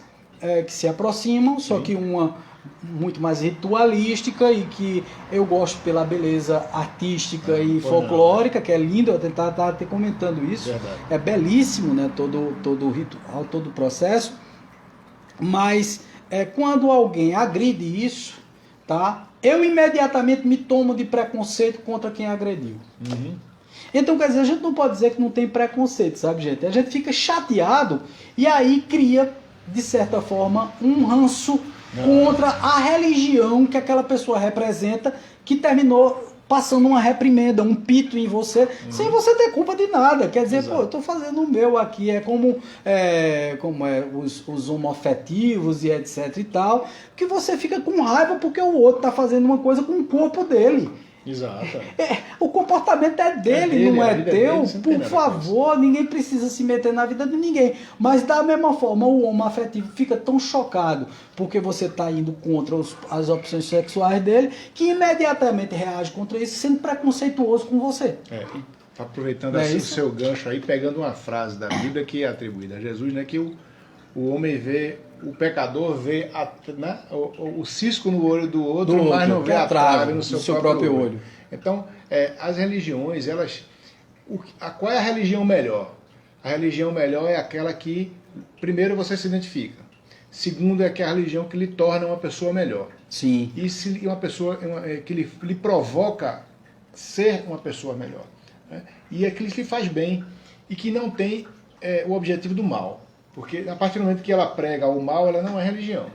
que se aproximam, só que uma muito mais ritualística e que eu gosto pela beleza artística e folclórica, que é lindo, eu estava até comentando isso. Verdade. É belíssimo, né, todo o ritual, todo o processo, mas quando alguém agride isso, tá, eu imediatamente me tomo de preconceito contra quem agrediu. Então, quer dizer, a gente não pode dizer que não tem preconceito, sabe, gente? A gente fica chateado e aí cria, de certa forma, um ranço contra a religião que aquela pessoa representa, que terminou passando uma reprimenda, um pito em você, sem você ter culpa de nada. Quer dizer, pô, eu estou fazendo o meu aqui, como os homoafetivos e etc e tal, que você fica com raiva porque o outro está fazendo uma coisa com o corpo dele. Exato. O comportamento é dele, não é teu. Por favor, ninguém precisa se meter na vida de ninguém. Mas da mesma forma, o homoafetivo fica tão chocado porque você está indo contra as opções sexuais dele, que imediatamente reage contra isso, sendo preconceituoso com você. Aproveitando o seu gancho aí, pegando uma frase da Bíblia que é atribuída a Jesus, né, que o homem vê, o pecador vê o cisco no olho do outro, mas não vê a trave no seu próprio olho. Então, as religiões, qual é a religião melhor? A religião melhor é aquela que, primeiro, você se identifica. Segundo, é aquela religião que lhe torna uma pessoa melhor. Sim. E uma pessoa que lhe provoca ser uma pessoa melhor. Né? E é aquilo que lhe faz bem e que não tem o objetivo do mal. Porque a partir do momento que ela prega o mal, ela não é religião.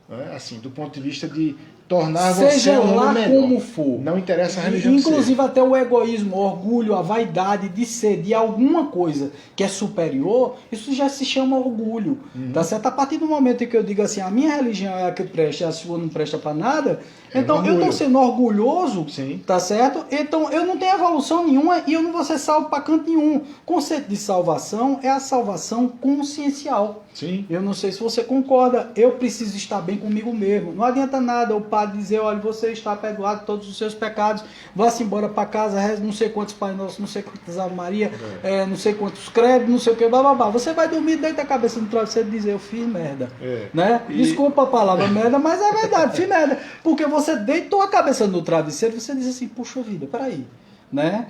Não é? Assim, do ponto de vista de tornar você um homem melhor. Como for. Não interessa a religião. Inclusive até o egoísmo, o orgulho, a vaidade de ser de alguma coisa que é superior, isso já se chama orgulho. Tá certo? A partir do momento em que eu digo assim, a minha religião é a que presta, a sua não presta para nada, então eu estou sendo orgulhoso, tá certo? Então eu não tenho evolução nenhuma e eu não vou ser salvo para canto nenhum. O conceito de salvação é a salvação consciencial. Sim. Eu não sei se você concorda, eu preciso estar bem comigo mesmo. Não adianta nada o padre dizer, olha, você está perdoado de todos os seus pecados, vá-se embora para casa, reze não sei quantos Pai Nosso, não sei quantas Ave Maria, não sei quantos credos, não sei o que, bababá. Você vai dormir, deita a cabeça no travesseiro e dizer, eu fiz merda. Né? Desculpa a palavra merda, mas é verdade, fiz merda. Porque você deitou a cabeça no travesseiro e você diz assim, puxa vida, peraí. Né?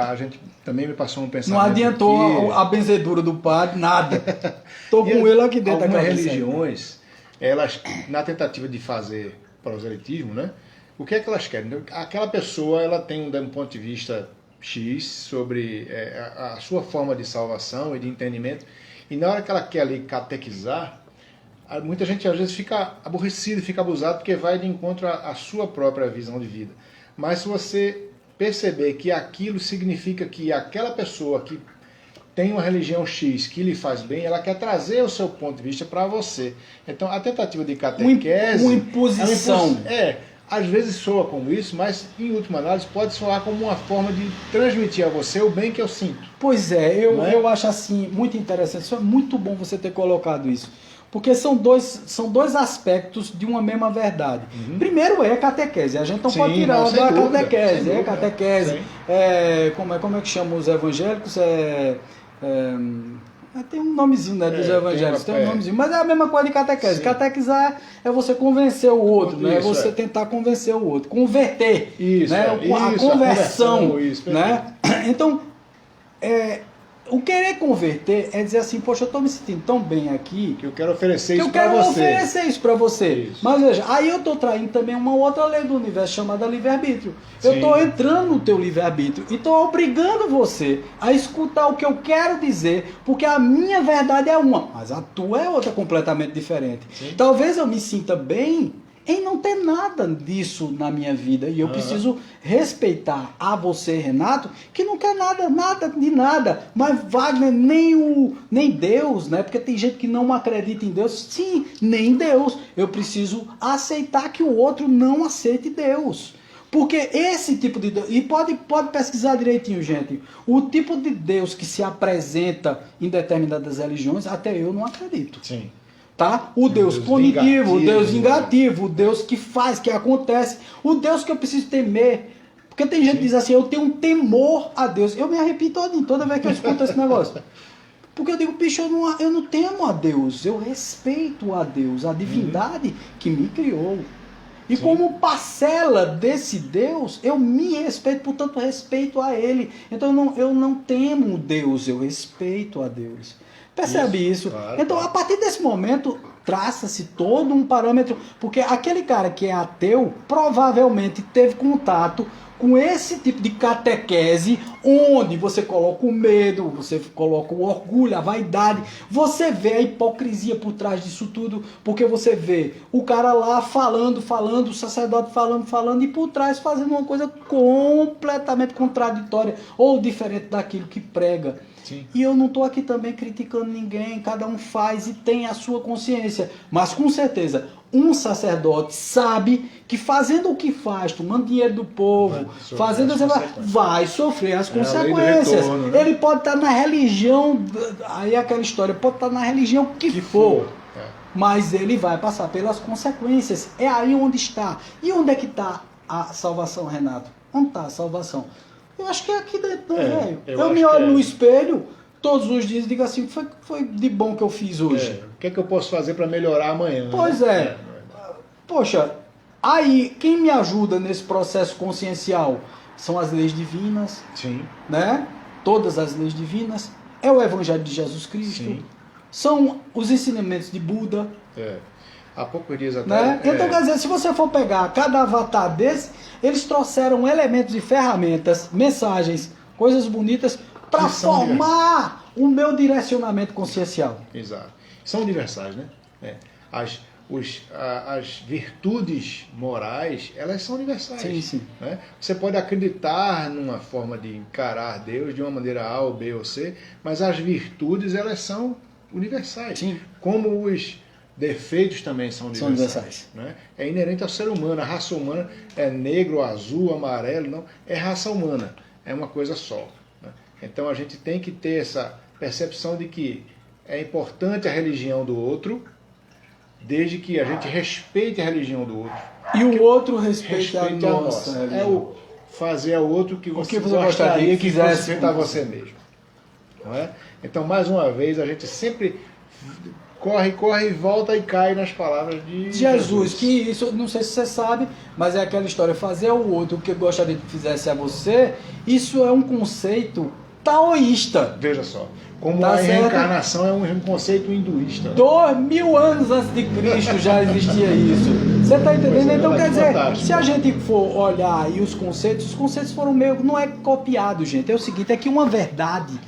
A gente também me passou um pensamento. Não adiantou a benzedura do padre, nada. Estou com ele aqui dentro da cabeça. Algumas religiões, elas, na tentativa de fazer proselitismo, né? O que é que elas querem? Aquela pessoa, ela tem um ponto de vista X sobre a sua forma de salvação e de entendimento, e na hora que ela quer ali catequizar, muita gente às vezes fica aborrecida, fica abusada, porque vai de encontro à sua própria visão de vida. Mas se você perceber que aquilo significa que aquela pessoa que tem uma religião X que lhe faz bem, ela quer trazer o seu ponto de vista para você. Então, a tentativa de catequese... Uma imposição. Às vezes soa como isso, mas, em última análise, pode soar como uma forma de transmitir a você o bem que eu sinto. Pois eu acho assim, muito interessante. Isso é muito bom você ter colocado isso. Porque são dois aspectos de uma mesma verdade. Primeiro é catequese. A gente não pode tirar da catequese. Catequese. Como é que chamam os evangélicos? Tem um nomezinho, né, dos evangélicos. Tem um nomezinho. Mas é a mesma coisa de catequese. Sim. Catequizar é você convencer o outro. Né? Você tentar convencer o outro. Converter. Isso, né? A conversão. Né? Então, o querer converter é dizer assim, poxa, eu estou me sentindo tão bem aqui que eu quero oferecer isso para você. Eu quero oferecer isso para você. Isso. Mas veja, aí eu estou traindo também uma outra lei do universo chamada livre-arbítrio. Eu estou entrando no teu livre-arbítrio e estou obrigando você a escutar o que eu quero dizer, porque a minha verdade é uma, mas a tua é outra completamente diferente. Sim. Talvez eu me sinta bem em não ter nada disso na minha vida. E eu preciso respeitar a você, Renato, que não quer nada de nada. Mas Wagner, nem Deus, né? Porque tem gente que não acredita em Deus. Sim, nem Deus. Eu preciso aceitar que o outro não aceite Deus. Porque esse tipo de Deus, e pode pesquisar direitinho, gente, o tipo de Deus que se apresenta em determinadas religiões, até eu não acredito. Sim. Tá? O Deus punitivo, o Deus vingativo, o Deus que faz, que acontece, o Deus que eu preciso temer. Porque tem gente que diz assim, eu tenho um temor a Deus. Eu me arrepio toda vez que eu escuto esse negócio. Porque eu digo, bicho, eu não temo a Deus, eu respeito a Deus, a divindade que me criou. E como parcela desse Deus, eu me respeito, portanto respeito a Ele. Então eu não temo Deus, eu respeito a Deus. Percebe isso? Claro, então, a partir desse momento, traça-se todo um parâmetro, porque aquele cara que é ateu, provavelmente teve contato com esse tipo de catequese, onde você coloca o medo, você coloca o orgulho, a vaidade, você vê a hipocrisia por trás disso tudo, porque você vê o cara lá falando, o sacerdote falando, e por trás fazendo uma coisa completamente contraditória, ou diferente daquilo que prega. Sim. E eu não estou aqui também criticando ninguém, cada um faz e tem a sua consciência. Mas com certeza, um sacerdote sabe que fazendo o que faz, tomando dinheiro do povo, vai sofrer as consequências. Retorno, né? Ele pode estar na religião, aí é aquela história, pode estar na religião que for. Mas ele vai passar pelas consequências. É aí onde está. E onde é que está a salvação, Renato? Onde está a salvação? Eu acho que é aqui dentro, velho. Eu me olho no espelho todos os dias e digo assim, foi de bom que eu fiz hoje. O que é que eu posso fazer para melhorar amanhã? Pois é. Poxa, aí quem me ajuda nesse processo consciencial são as leis divinas. Sim. Né? Todas as leis divinas. É o Evangelho de Jesus Cristo. Sim. São os ensinamentos de Buda. Há poucos dias atrás. Né? Então, quer dizer, se você for pegar cada avatar desse, eles trouxeram elementos e ferramentas, mensagens, coisas bonitas para formar o meu direcionamento consciencial. Exato. São universais, né? As virtudes morais, elas são universais. Sim, sim. Né? Você pode acreditar numa forma de encarar Deus de uma maneira A ou B ou C, mas as virtudes, elas são universais. Sim. Como os defeitos também são universais. Né? É inerente ao ser humano. A raça humana é negro, azul, amarelo, não. É raça humana. É uma coisa só. Né? Então a gente tem que ter essa percepção de que é importante a religião do outro, desde que a gente respeite a religião do outro. E o outro respeite a nossa. É o fazer ao outro que você gostaria que fosse feito a você mesmo. Não é? Então, mais uma vez, a gente sempre corre e volta e cai nas palavras de Jesus. Que isso, não sei se você sabe, mas é aquela história, fazer ao outro o que eu gostaria que fizesse a você, isso é um conceito taoísta. Veja só, como a reencarnação é um conceito hinduísta. 2000 anos antes de Cristo já existia isso. Você está entendendo? Então, quer dizer, se a gente for olhar aí os conceitos foram meio, não é copiado, gente. É o seguinte, é que uma verdade,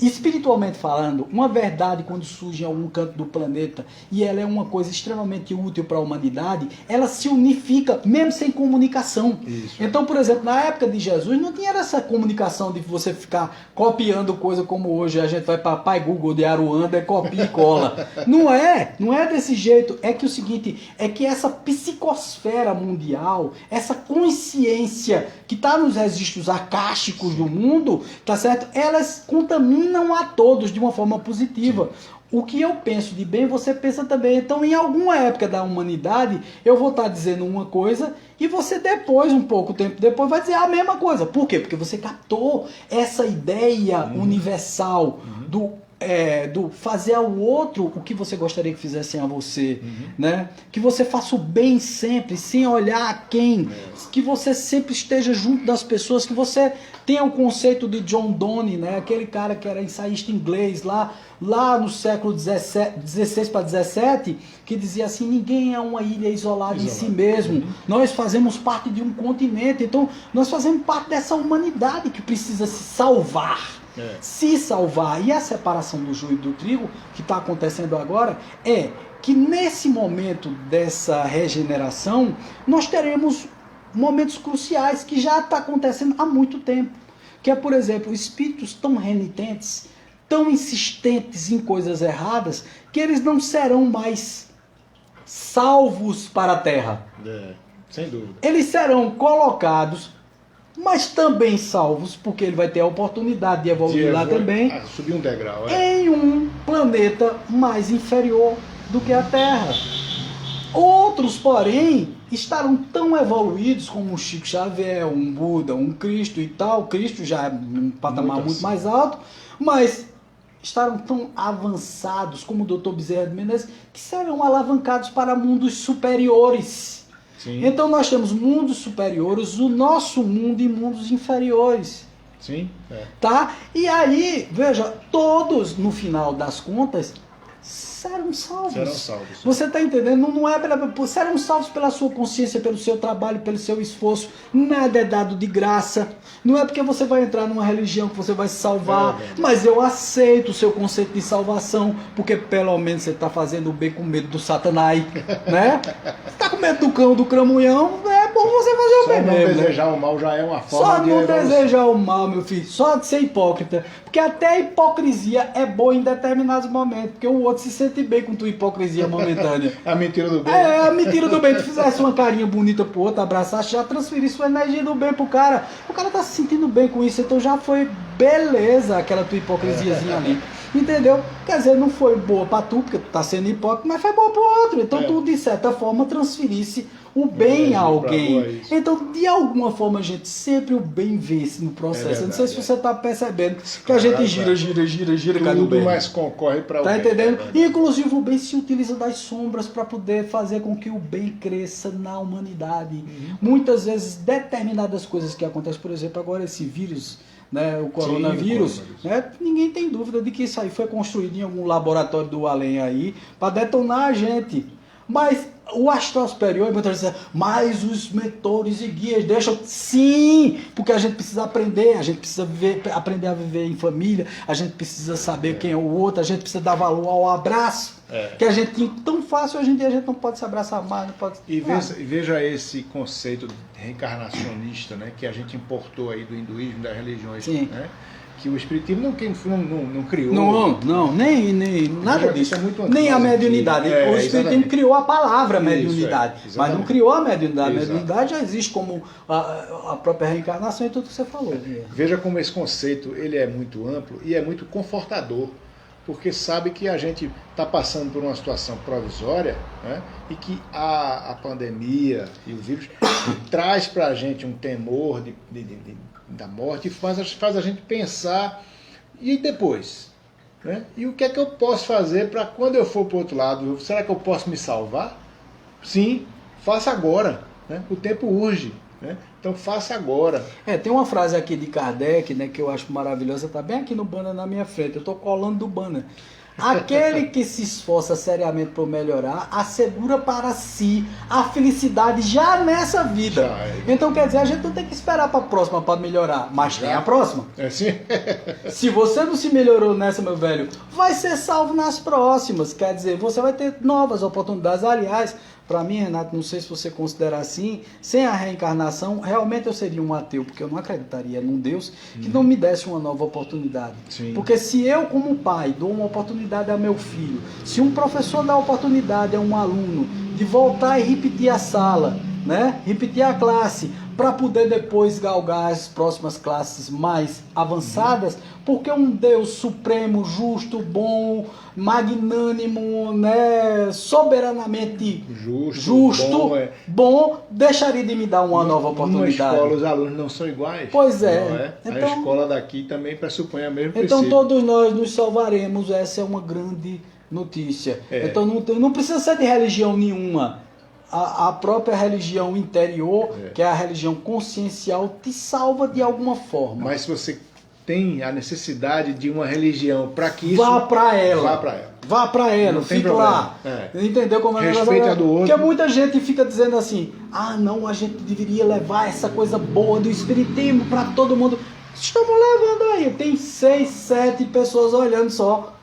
espiritualmente falando, uma verdade quando surge em algum canto do planeta e ela é uma coisa extremamente útil para a humanidade, ela se unifica mesmo sem comunicação. Isso. Então, por exemplo, na época de Jesus não tinha essa comunicação de você ficar copiando coisa como hoje a gente vai para Pai Google de Aruanda e copia e cola. Não é desse jeito. É que o seguinte, é que essa psicosfera mundial, essa consciência que está nos registros acásticos do mundo, tá certo? Elas contaminam a todos de uma forma positiva. Sim. O que eu penso de bem, você pensa também. Então, em alguma época da humanidade, eu vou estar dizendo uma coisa e você depois, um pouco tempo depois, vai dizer a mesma coisa. Por quê? Porque você captou essa ideia universal do fazer ao outro o que você gostaria que fizessem a você, né? Que você faça o bem sempre, sem olhar a quem, que você sempre esteja junto das pessoas, que você tenha o conceito de John Donne, né? Aquele cara que era ensaísta inglês lá no século 16 para 17, que dizia assim, ninguém é uma ilha isolada em si mesmo, nós fazemos parte de um continente, então nós fazemos parte dessa humanidade que precisa se salvar. se salvar. E a separação do joio e do trigo, que está acontecendo agora, é que nesse momento dessa regeneração, nós teremos momentos cruciais que já está acontecendo há muito tempo. Que é, por exemplo, espíritos tão renitentes, tão insistentes em coisas erradas, que eles não serão mais salvos para a Terra. Sem dúvida. Eles serão colocados, mas também salvos, porque ele vai ter a oportunidade de evoluir lá também, subir um degrau, em um planeta mais inferior do que a Terra. Outros, porém, estarão tão evoluídos como um Chico Xavier, um Buda, um Cristo e tal. Cristo já é um patamar muito mais alto, mas estarão tão avançados como o Dr. Bezerra de Menezes, que serão alavancados para mundos superiores. Sim. Então nós temos mundos superiores, o nosso mundo e mundos inferiores. Sim. Tá? E aí, veja, todos, no final das contas, serão salvos. Serão salvos. Você está entendendo? Não é serão salvos pela sua consciência, pelo seu trabalho, pelo seu esforço. Nada é dado de graça. Não é porque você vai entrar numa religião que você vai se salvar. Mas eu aceito o seu conceito de salvação, porque pelo menos você está fazendo o bem com medo do Satanás, né? Você está com medo do cão, do cramunhão, é bom você fazer o bem mesmo. Só não desejar o mal já é uma forma Só não desejar o mal, meu filho. Só de ser hipócrita. Porque até a hipocrisia é boa em determinados momentos. Porque o outro se sente bem com tua hipocrisia momentânea. A mentira do bem. É, a mentira do bem. Tu fizesse uma carinha bonita pro outro, abraçasse, já transferisse sua energia do bem pro cara. O cara tá se sentindo bem com isso, então já foi beleza aquela tua hipocrisiazinha ali. Entendeu? Quer dizer, não foi boa pra tu, porque tu tá sendo hipócrita, mas foi boa pro outro. Então tu, de certa forma, transferisse o bem a alguém. Então, de alguma forma, a gente sempre o bem vence no processo. Eu não sei se você tá percebendo que a gente gira, cadê o bem? Tudo mais concorre para o bem. Tá entendendo? Né? Inclusive, o bem se utiliza das sombras para poder fazer com que o bem cresça na humanidade. Muitas vezes, determinadas coisas que acontecem, por exemplo, agora esse vírus, né, o coronavírus, né, ninguém tem dúvida de que isso aí foi construído em algum laboratório do além aí para detonar a gente. Mas o astral superior, muitas vezes, mas os mentores e guias deixam, sim, porque a gente precisa aprender, a gente precisa aprender a viver em família, a gente precisa saber quem é o outro, a gente precisa dar valor ao abraço, que a gente tem tão fácil hoje em dia, a gente não pode se abraçar mais, não pode... E veja esse conceito reencarnacionista, né, que a gente importou aí do hinduísmo, das religiões, né? Que o espiritismo não criou. Não, nem nada disso. É muito nem a mediunidade. O espiritismo criou a palavra mediunidade, mas não criou a mediunidade. A mediunidade já existe como a própria reencarnação e tudo que você falou. Veja como esse conceito ele é muito amplo e é muito confortador, porque sabe que a gente está passando por uma situação provisória, né, e que a pandemia e o vírus traz para a gente um temor da morte, e faz a gente pensar, e depois? Né? E o que é que eu posso fazer para quando eu for para o outro lado? Será que eu posso me salvar? Sim, faça agora. Né? O tempo urge. Né? Então faça agora. Tem uma frase aqui de Kardec, né, que eu acho maravilhosa, está bem aqui no banner na minha frente, eu estou colando do banner. Aquele que se esforça seriamente por melhorar, assegura para si a felicidade já nessa vida. Então, quer dizer, a gente não tem que esperar para a próxima para melhorar, mas tem a próxima. Sim. Se você não se melhorou nessa, meu velho, vai ser salvo nas próximas. Quer dizer, você vai ter novas oportunidades. Aliás, para mim, Renato, não sei se você considera assim, sem a reencarnação, realmente eu seria um ateu, porque eu não acreditaria num Deus que não me desse uma nova oportunidade. Sim. Porque se eu, como pai, dou uma oportunidade ao meu filho, se um professor dá oportunidade a um aluno de voltar e repetir a sala, né? Repetir a classe, para poder depois galgar as próximas classes mais avançadas, porque um Deus supremo, justo, bom, magnânimo, né, soberanamente justo, bom, deixaria de me dar uma nova oportunidade. Numa escola os alunos não são iguais. Pois é. Então, a escola daqui também pressupõe a mesma princípio. Então todos nós nos salvaremos, essa é uma grande notícia. Então não precisa ser de religião nenhuma. A própria religião interior, que é a religião consciencial, te salva de alguma forma. Mas se você tem a necessidade de uma religião para que isso... Vá para ela. Vá para ela. Não fica lá. Entendeu como é? Respeita do outro. Porque muita gente fica dizendo assim, não, a gente deveria levar essa coisa boa do espiritismo para todo mundo. estamos levando aí. Tem 6, 7 pessoas olhando só.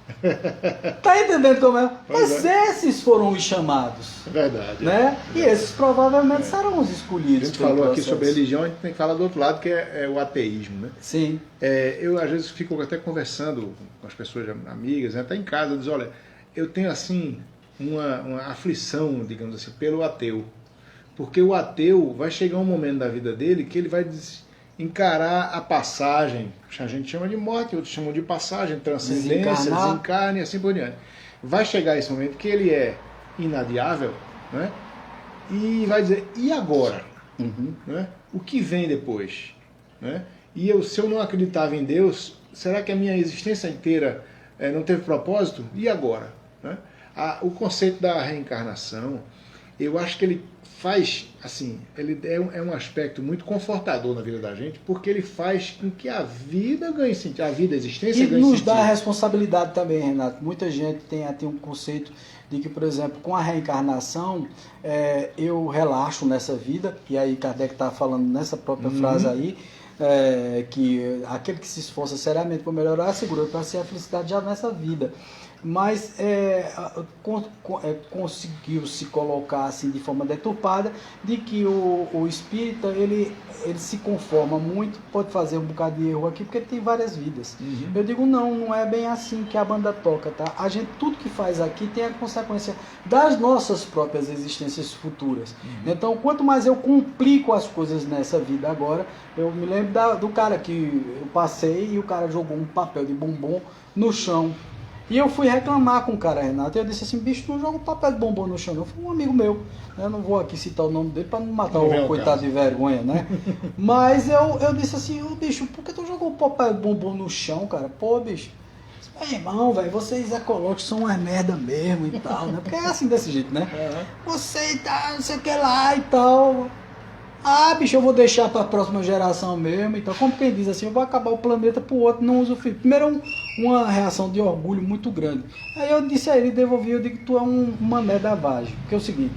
Tá entendendo como é? Mas esses foram os chamados. É verdade. Né? E esses provavelmente serão os A escolhidos. gente falou aqui sobre religião, a gente tem que falar do outro lado, que é o ateísmo, né? Sim. Eu, às vezes, fico até conversando com as pessoas amigas, né? Até em casa, eu digo, olha, eu tenho, assim, uma aflição, digamos assim, pelo ateu. Porque o ateu vai chegar um momento da vida dele que ele vai encarar a passagem, a gente chama de morte, outros chamam de passagem, transcendência, desencarne e assim por diante. Vai chegar esse momento que ele é inadiável, né? E vai dizer, e agora? Né? O que vem depois? Né? E se eu não acreditava em Deus, será que a minha existência inteira não teve propósito? E agora? Né? O conceito da reencarnação, eu acho que ele faz, assim, ele é um aspecto muito confortador na vida da gente, porque ele faz com que a vida ganhe sentido, a vida, a existência ganhe sentido. E nos dá a responsabilidade também, Renato. Muita gente tem um conceito de que, por exemplo, com a reencarnação, eu relaxo nessa vida, e aí Kardec está falando nessa própria frase aí, que aquele que se esforça seriamente para melhorar, assegura para si a felicidade já nessa vida. Mas conseguiu se colocar assim de forma deturpada de que o espírita ele se conforma muito, pode fazer um bocado de erro aqui porque ele tem várias vidas. Eu digo não é bem assim que a banda toca, tá? A gente, tudo que faz aqui tem a consequência das nossas próprias existências futuras. Então quanto mais eu complico as coisas nessa vida agora, eu me lembro do cara que eu passei e o cara jogou um papel de bombom no chão. E eu fui reclamar com o cara, Renato, e eu disse assim, bicho, não joga um papel de bombom no chão, não. Foi um amigo meu, eu não vou aqui citar o nome dele para não matar o coitado de vergonha, né? Mas eu disse assim, bicho, por que tu jogou um papel de bombom no chão, cara? Pô, bicho, irmão, velho, vocês ecológicos são uma merda mesmo e tal, né? Porque é assim desse jeito, né? Você e tal, não sei o que lá e tal. Ah, bicho, eu vou deixar para a próxima geração mesmo. Então, como quem diz assim, eu vou acabar o planeta para o outro não usufruir. Primeiro, uma reação de orgulho muito grande. Aí eu disse a ele, devolvi, eu digo que tu é um mané da vagem. Porque é o seguinte,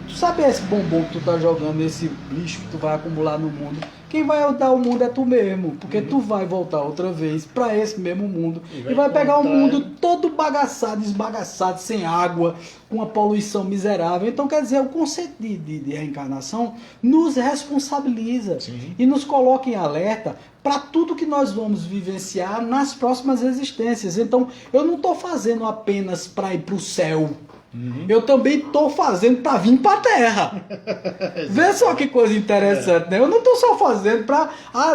tu sabe esse bombom que tu tá jogando, esse lixo que tu vai acumular no mundo? Quem vai dar o mundo é tu mesmo, porque tu vai voltar outra vez para esse mesmo mundo e vai pegar o mundo todo bagaçado, esbagaçado, sem água, com uma poluição miserável. Então, quer dizer, o conceito de reencarnação nos responsabiliza e nos coloca em alerta para tudo que nós vamos vivenciar nas próximas existências. Então, eu não estou fazendo apenas para ir para o céu. Eu também estou fazendo para vir para a Terra. Vê só que coisa interessante, né? Eu não estou só fazendo para...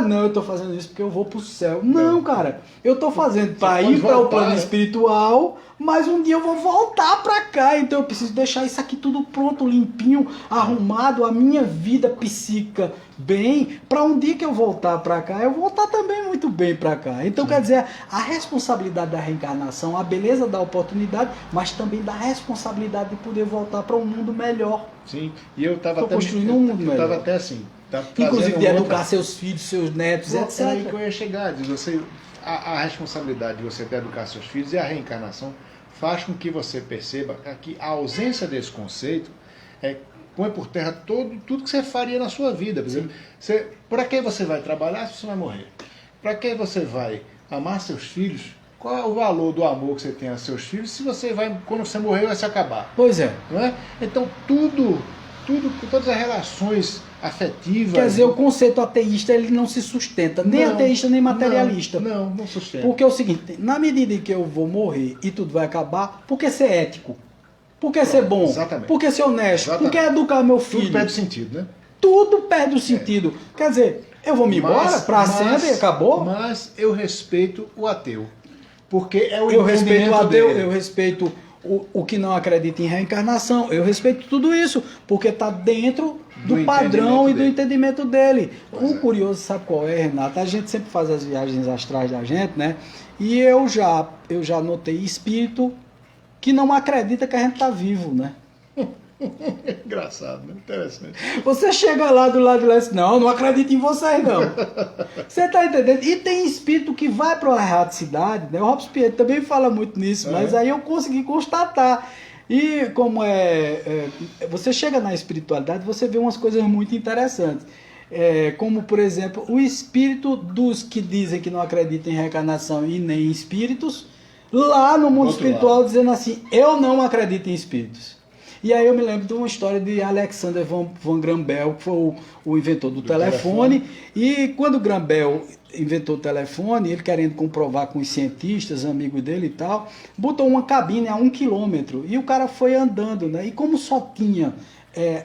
eu estou fazendo isso porque eu vou para o céu. Não, cara. Eu estou fazendo para ir para o plano espiritual, mas um dia eu vou voltar para cá. Então eu preciso deixar isso aqui tudo pronto, limpinho, arrumado, a minha vida psíquica bem, para um dia que eu voltar para cá, eu voltar também muito bem para cá. Então, quer dizer, a responsabilidade da reencarnação, a beleza da oportunidade, mas também da responsabilidade de poder voltar para um mundo melhor. Sim, e eu estava até construindo um mundo melhor. Eu estava até assim, inclusive de educar seus filhos, seus netos, etc. É aí que eu ia chegar, a responsabilidade de você ter educar seus filhos e a reencarnação faz com que você perceba que a ausência desse conceito põe por terra tudo que você faria na sua vida. Por exemplo, para que você vai trabalhar se você vai morrer? Para que você vai amar seus filhos? Qual é o valor do amor que você tem a seus filhos se você vai, quando você morrer, vai se acabar? Pois é. Não é? Então, todas as relações afetivas... Quer dizer, o conceito ateísta, ele não se sustenta, nem ateísta, nem materialista. Não sustenta. Porque é o seguinte, na medida em que eu vou morrer e tudo vai acabar, por que ser ético? Por que ser bom? Exatamente. Por que ser honesto? Exatamente. Por que educar meu filho? Tudo perde sentido, né? Tudo perde o sentido. Quer dizer, eu vou me embora para sempre e acabou? Mas eu respeito o ateu. Porque é o Eu respeito o ateu, dele. eu respeito o que não acredita em reencarnação, eu respeito tudo isso, porque está dentro do padrão e do entendimento dele. O curioso, sabe qual é, Renato? A gente sempre faz as viagens astrais da gente, né? E eu já notei espírito que não acredita que a gente está vivo, né? Engraçado, né? Interessante. Você chega lá do lado de lá e diz, não acredito em vocês, não. Você tá entendendo? E tem espírito que vai para uma erraticidade, né? O Robson Pinheiro também fala muito nisso, mas aí eu consegui constatar. E como você chega na espiritualidade, você vê umas coisas muito interessantes. como, por exemplo, o espírito dos que dizem que não acreditam em reencarnação e nem em espíritos, lá no mundo espiritual dizendo assim, eu não acredito em espíritos. E aí eu me lembro de uma história de Alexander von Graham Bell, que foi o inventor do telefone. E quando Graham Bell inventou o telefone, ele querendo comprovar com os cientistas, amigos dele e tal, botou uma cabine a 1 quilômetro e o cara foi andando, né? E como só tinha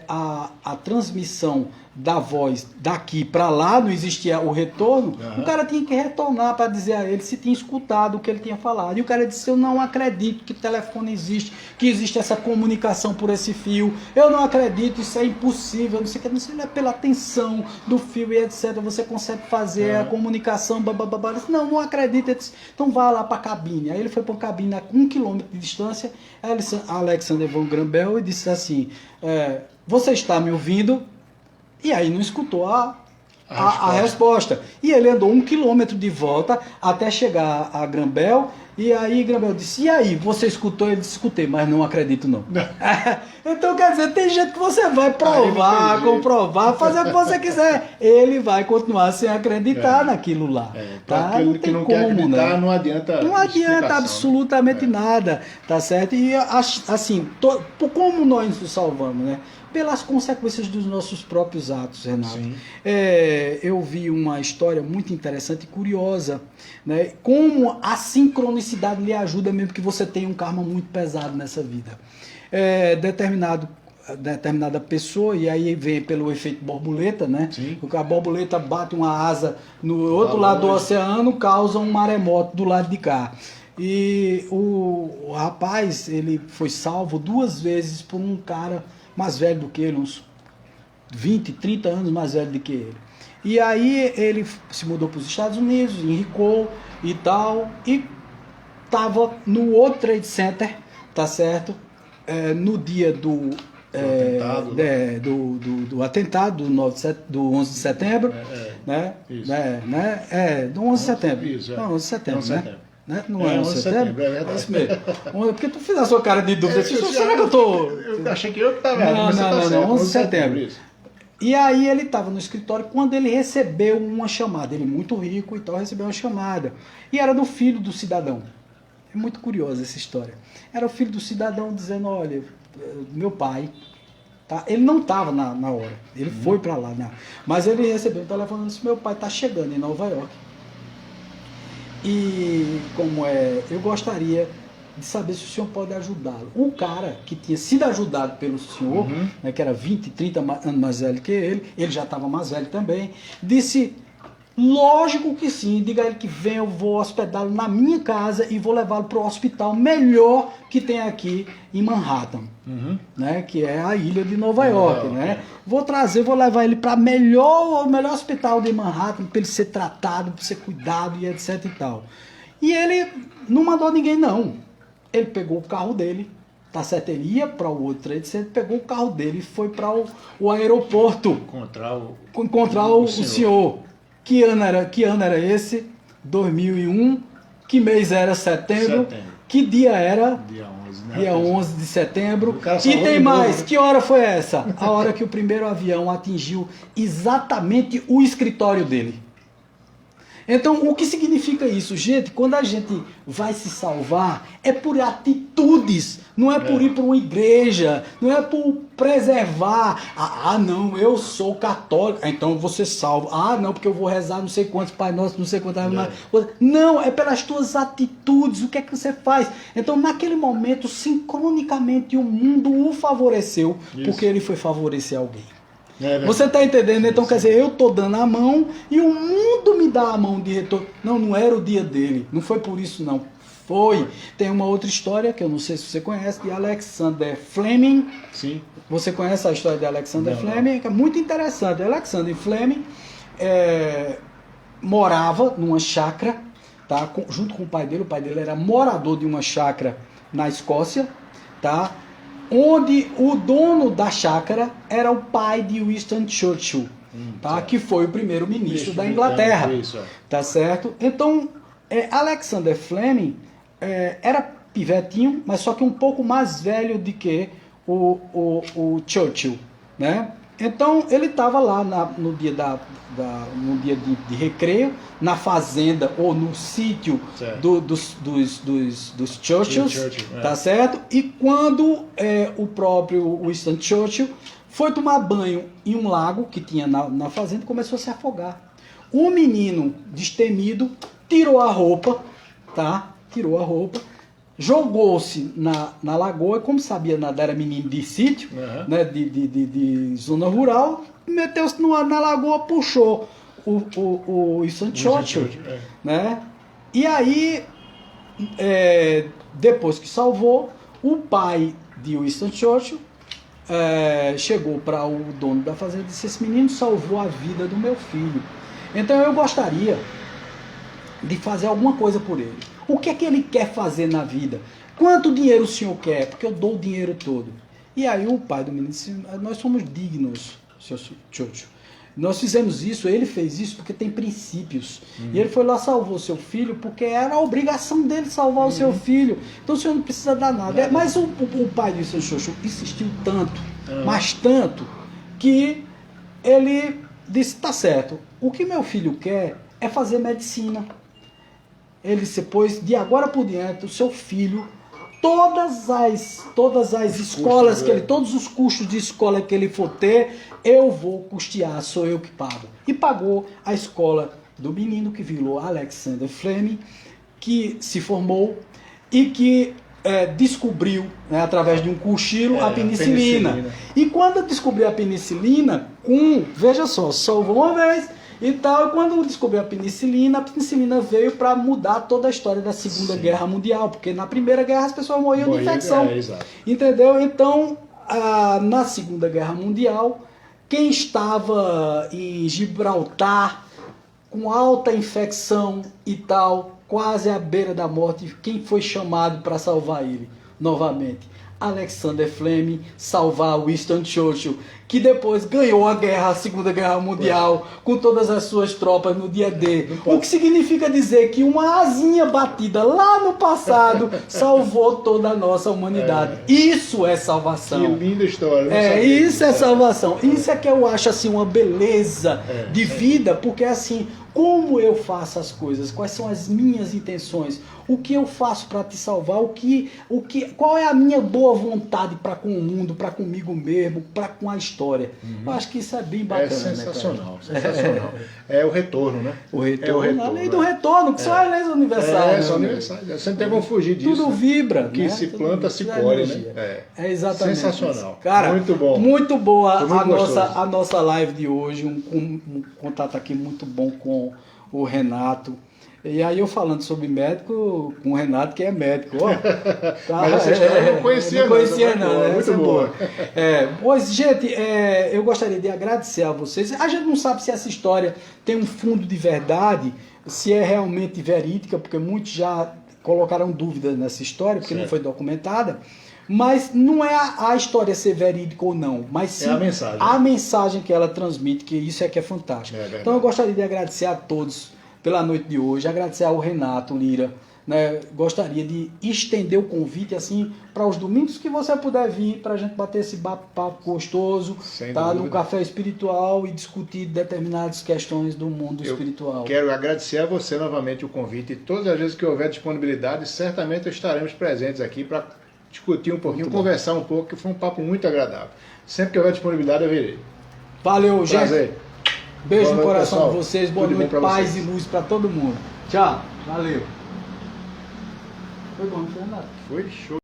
a transmissão da voz daqui para lá, não existia o retorno, o cara tinha que retornar para dizer a ele se tinha escutado o que ele tinha falado. E o cara disse, eu não acredito que telefone existe, que existe essa comunicação por esse fio, eu não acredito, isso é impossível, não sei o que, não sei, é pela tensão do fio e etc, você consegue fazer a comunicação, bababá. Disse, não acredito. Disse, então vá lá para a cabine. Aí ele foi para a cabine a 1 quilômetro de distância, Alexander von Graham Bell, e disse assim, você está me ouvindo? E aí não escutou a resposta. E ele andou 1 quilômetro de volta até chegar a Graham Bell. E aí Graham Bell disse, e aí, você escutou? Ele disse, escutei, mas não acredito não. Então quer dizer, tem gente que você vai provar, comprovar, fazer o que você quiser. Ele vai continuar sem acreditar naquilo lá. Tá? Aquele que não quer acreditar, né? Não adianta. Não adianta absolutamente nada, tá certo? E assim, como nós nos salvamos, né? Pelas consequências dos nossos próprios atos, Renato. Eu vi uma história muito interessante e curiosa, né? Como a sincronicidade lhe ajuda mesmo que você tenha um karma muito pesado nessa vida. Determinada pessoa, e aí vem pelo efeito borboleta, né? Porque a borboleta bate uma asa no outro lado do oceano, causa um maremoto do lado de cá. E o rapaz, ele foi salvo 2 vezes por um cara mais velho do que ele, uns 20, 30 anos mais velho do que ele. E aí ele se mudou para os Estados Unidos, enricou e tal, e estava no World Trade Center, tá certo? No dia do atentado do 11 de setembro, né? Do 11 de setembro. Isso, Não, 11 de setembro, né? Não é 11 de setembro, é verdade. É isso mesmo. Porque tu fez a sua cara de dúvida. Será que eu tô... Eu achei que eu que estava errado. Não, 11 de setembro. Isso. E aí ele estava no escritório quando ele recebeu uma chamada. Ele muito rico e tal, recebeu uma chamada. E era do filho do cidadão. É muito curiosa essa história. Era o filho do cidadão dizendo, olha, meu pai... Tá? Ele não estava na hora. Ele foi para lá. Né? Mas ele recebeu um telefone e disse, meu pai está chegando em Nova York. E eu gostaria de saber se o senhor pode ajudá-lo. O cara que tinha sido ajudado pelo senhor, né, que era 20, 30 anos mais velho que ele já estava mais velho também, disse, lógico que sim, diga a ele que vem, eu vou hospedá-lo na minha casa e vou levá-lo para o hospital melhor que tem aqui em Manhattan, né, que é a ilha de Nova York. Né? Vou levar ele para o melhor hospital de Manhattan, para ele ser tratado, para ser cuidado e etc e tal. E ele não mandou ninguém não. Ele pegou o carro dele, tá certo? Ele ia para o outro Trade Center, pegou o carro dele e foi para o aeroporto encontrar o senhor. Que ano era esse? 2001. Que mês era? Setembro. Que dia era? Dia 11, né? Dia 11 de setembro. E tem mais. Que hora foi essa? A hora que o primeiro avião atingiu exatamente o escritório dele. Então, o que significa isso? Gente, quando a gente vai se salvar, é por atitudes, não é por ir para uma igreja, não é por preservar. Não, eu sou católico, então você salvo. Não, porque eu vou rezar não sei quantos Pai Nosso, não sei quantas... Não, é pelas tuas atitudes, o que é que você faz. Então, naquele momento, sincronicamente, o mundo o favoreceu, porque ele foi favorecer alguém. Você está entendendo? Então, quer dizer, eu estou dando a mão e o mundo me dá a mão de retorno. Não era o dia dele. Não foi por isso, não. Foi. Tem uma outra história que eu não sei se você conhece, de Alexander Fleming. Sim. Você conhece a história de Alexander Fleming? Que é muito interessante. Alexander Fleming morava numa chácara, tá? Junto com o pai dele. O pai dele era morador de uma chácara na Escócia, tá? Onde o dono da chácara era o pai de Winston Churchill, tá? Que foi o primeiro-ministro da Inglaterra, tá certo? Então, Alexander Fleming era pivetinho, mas só que um pouco mais velho do que o Churchill, né? Então ele estava lá no dia, no dia de recreio, na fazenda ou no sítio dos Churchills, tá certo? E quando o próprio Winston Churchill foi tomar banho em um lago que tinha na fazenda e começou a se afogar. O menino, destemido, tirou a roupa, tá? Tirou a roupa, jogou-se na lagoa, como sabia nadar, era menino de sítio, né, de zona rural, meteu-se na lagoa, puxou o Winston Churchill, né? E aí, depois que salvou, o pai de Winston Churchill chegou para o dono da fazenda e disse: esse menino salvou a vida do meu filho. Então eu gostaria de fazer alguma coisa por ele. O que é que ele quer fazer na vida? Quanto dinheiro o senhor quer? Porque eu dou o dinheiro todo. E aí o pai do menino disse: nós somos dignos, Sr. Churchill. Nós fizemos isso, ele fez isso porque tem princípios. E ele foi lá, salvou seu filho, porque era a obrigação dele salvar o seu filho. Então o senhor não precisa dar nada. Mas o pai do Sr. Churchill insistiu tanto, mas tanto, que ele disse: tá certo, o que meu filho quer é fazer medicina. Ele disse: pois de agora por diante, o seu filho, todas as escolas que ele, todos os custos de escola que ele for ter, eu vou custear, sou eu que pago. E pagou a escola do menino, que virou Alexander Fleming, que se formou e que descobriu, né, através de um cochilo, a penicilina. E quando descobriu a penicilina, veja só, salvou uma vez e tal, e quando descobriu a penicilina veio para mudar toda a história da Segunda Guerra Mundial, porque na Primeira Guerra as pessoas morriam de infecção. Entendeu? Então, na Segunda Guerra Mundial, quem estava em Gibraltar com alta infecção e tal, quase à beira da morte, quem foi chamado para salvar ele novamente? Alexander Fleming, salvar Winston Churchill, que depois ganhou a Segunda Guerra Mundial com todas as suas tropas no dia D. O que significa dizer que uma asinha batida lá no passado salvou toda a nossa humanidade. Isso é salvação. Que linda história. Isso é salvação. Isso é que eu acho assim uma beleza de vida, porque assim, como eu faço as coisas, quais são as minhas intenções, o que eu faço para te salvar, qual é a minha boa vontade para com o mundo, para comigo mesmo, para com a história. Eu acho que isso é bem bacana. É sensacional, né, sensacional. É o retorno, né? O retorno, a lei do retorno, que são as leis universais. São universais. Você não tem como fugir disso. Tudo vibra. O que se planta, se colhe, né? É exatamente. Sensacional. Isso. Cara, muito bom. Muito boa a nossa live de hoje. Um contato aqui muito bom com o Renato. E aí eu falando sobre médico com o Renato, que é médico. Ó, tá, mas essa história eu não conhecia, não, né? Muito boa. Pois, gente, eu gostaria de agradecer a vocês. A gente não sabe se essa história tem um fundo de verdade, se é realmente verídica, porque muitos já colocaram dúvidas nessa história, porque não foi documentada. Mas não é a história ser verídica ou não, mas sim a mensagem que ela transmite, que isso é que é fantástico. Então eu gostaria de agradecer a todos pela noite de hoje, agradecer ao Renato Lira, né? Gostaria de estender o convite assim para os domingos que você puder vir, para a gente bater esse papo gostoso, tá, no café espiritual e discutir determinadas questões do mundo espiritual. Quero agradecer a você novamente o convite, e todas as vezes que houver disponibilidade, certamente estaremos presentes aqui para discutir um pouquinho, conversar um pouco, que foi um papo muito agradável. Sempre que houver disponibilidade eu virei. Valeu, gente. Beijo no coração pessoal. De vocês, boa noite, paz e luz para todo mundo. Tchau, valeu. Foi bom, não foi nada. Foi show.